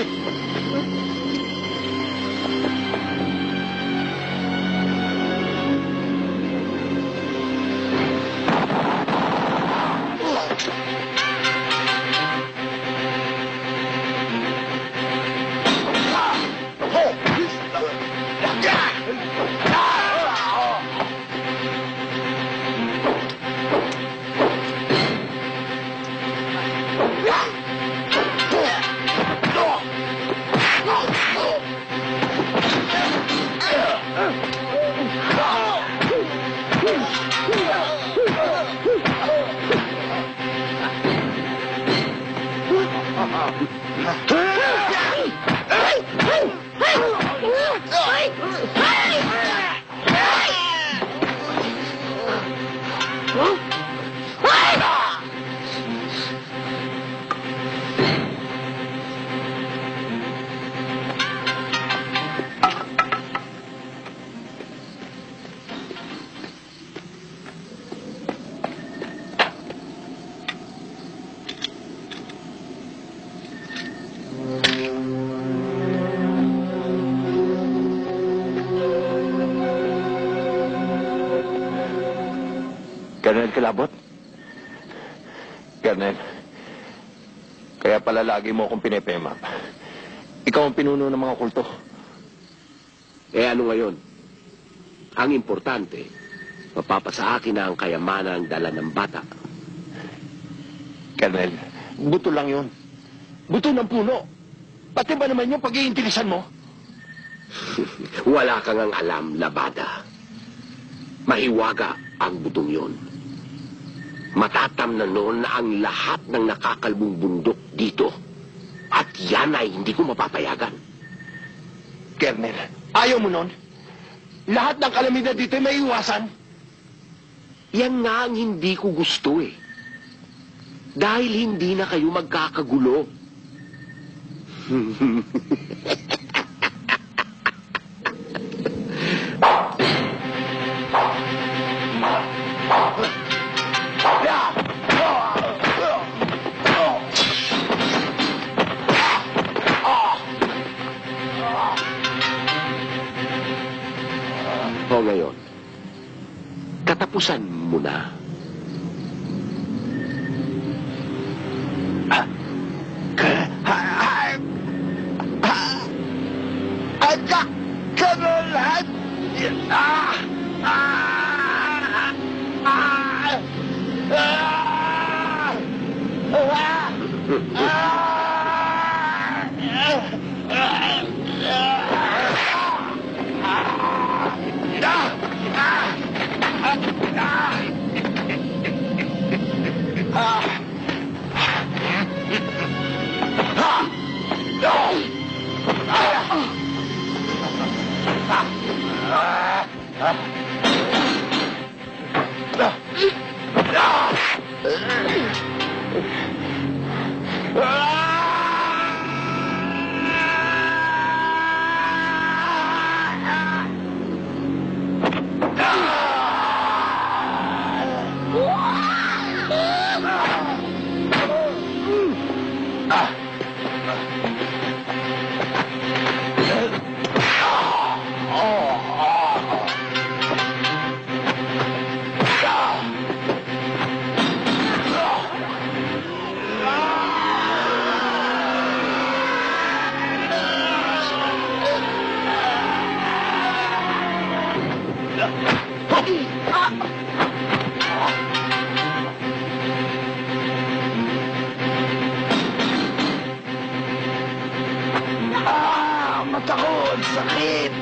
Colonel Kilabot? Colonel, kaya pala lagi mo akong pinepemap. Ikaw ang pinuno ng mga kulto. Eh ano ngayon? Ang importante, mapapasa akin na ang kayamanan dala ng bata. Colonel, buto lang yun. Buto ng puno. Pati ba naman yung pag-iintilisan mo? Wala kang ang alam, Labada. Mahiwaga ang butong yon. Matatam na noon na ang lahat ng nakakalbong bundok dito. At yan ay hindi ko mapapayagan. Colonel, ayaw mo nun? Lahat ng kalamidad dito ay may iwasan. Yan nga ang hindi ko gusto eh. Dahil hindi na kayo magkakagulo. O ngayon, katapusan mo na. Kanulan! Mata ko, ang sakit!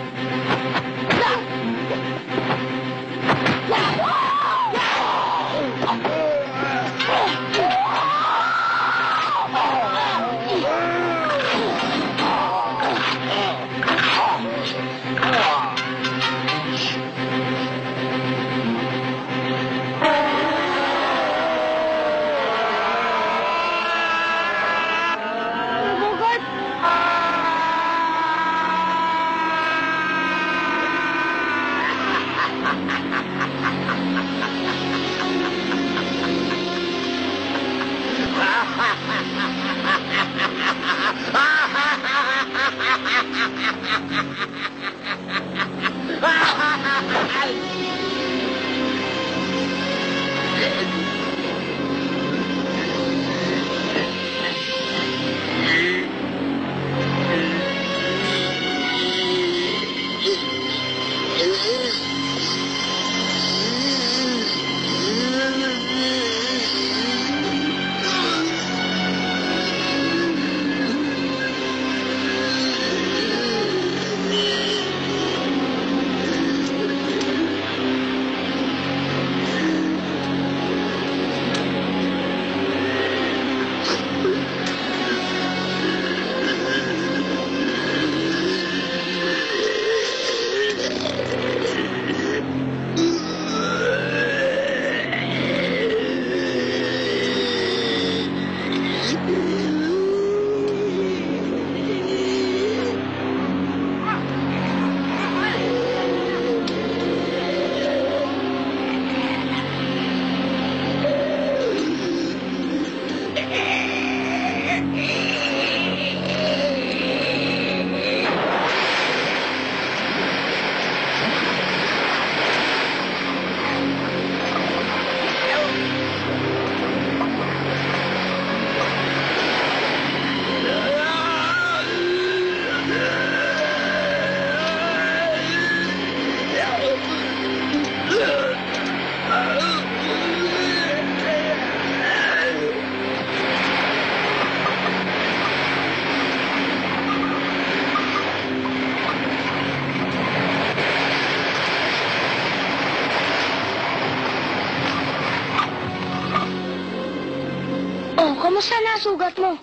Oh, kamusta na sugat mo?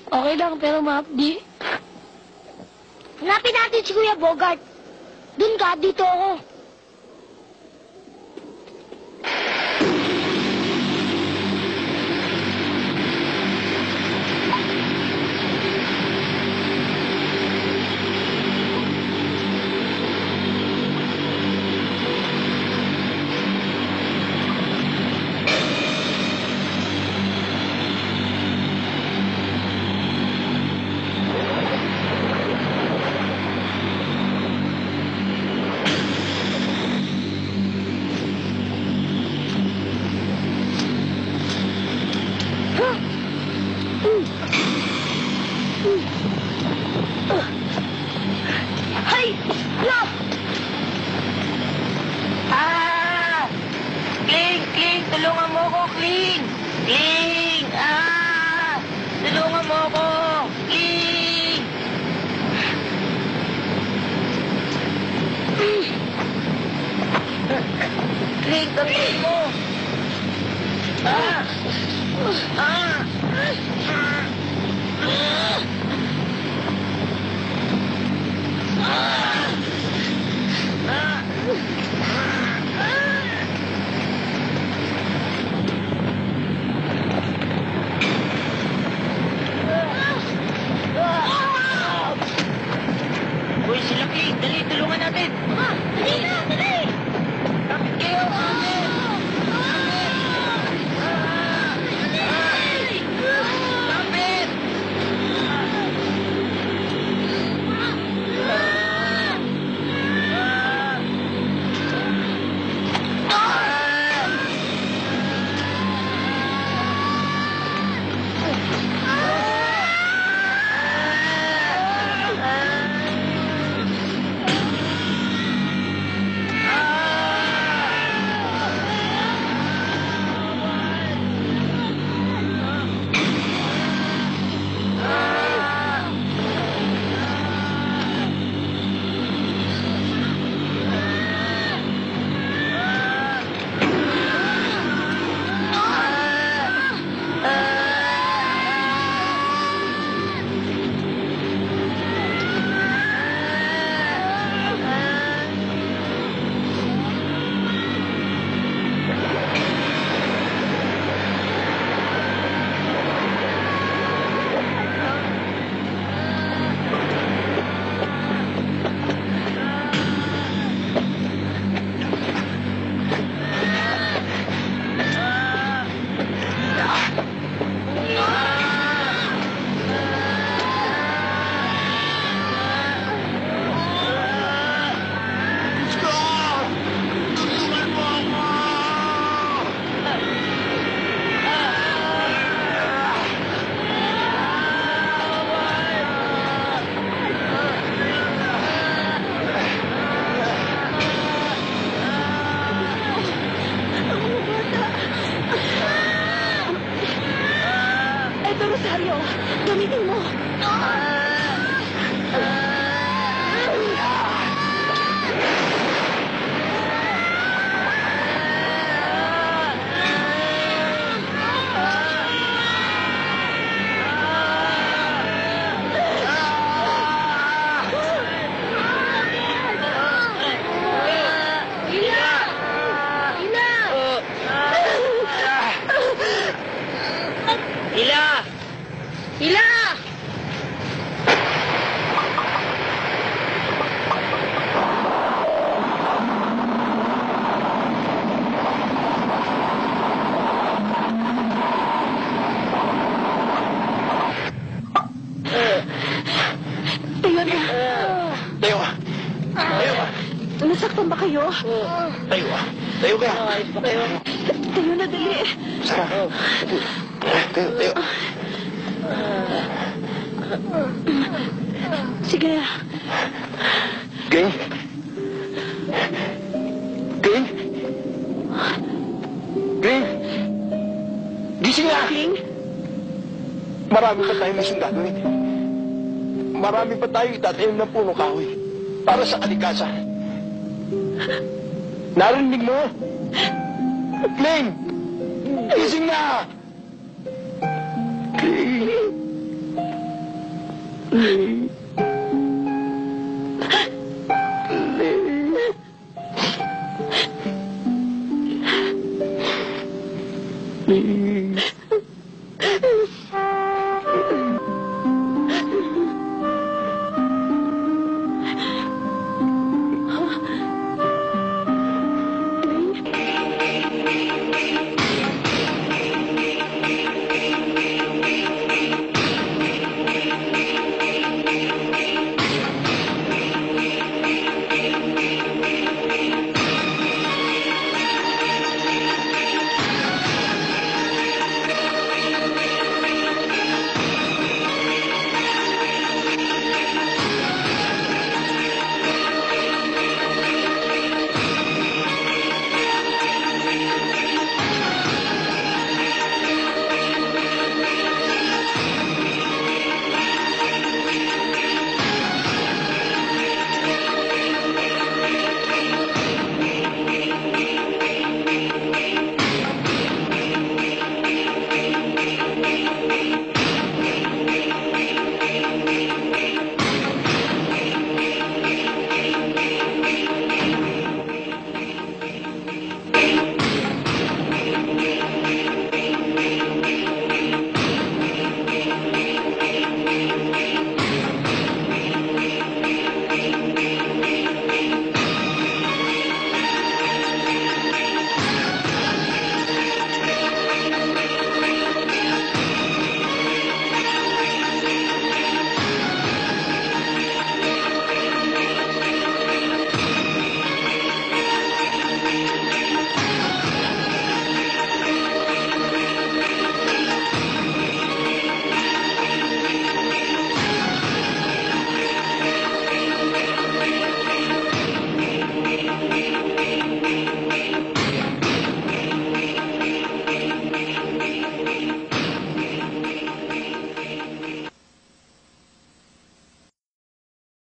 Okay lang, pero di. Hanapin natin si Kuya Bogart. Doon ka, dito ako. Hay! Lock! Ah! Kling! Kling! Tulungan mo ko, Kling! Kling! Ah! Tulungan mo ko! Kling! Kling, tapuin mo! Ah! Ah! Uy, sila Kling! Dali, tulungan natin! Dali na, dali! Kapit kayo! Kapit! Kapit! Hila! Tayo na. Tayo ka. Tayo ka. Nasaktan ba kayo? Tayo ka. Tayo ka. Tayo na, dali. Tayo. Tayo. Sige. Kling? Kling? Kling? Gising na! Kling? Marami pa tayong misong gagawin. Marami pa tayong itatanim ng puno kahoy para sa kalikasan. Narinig mo? Kling! Gising na! Kling! Kling! Kling! Kling!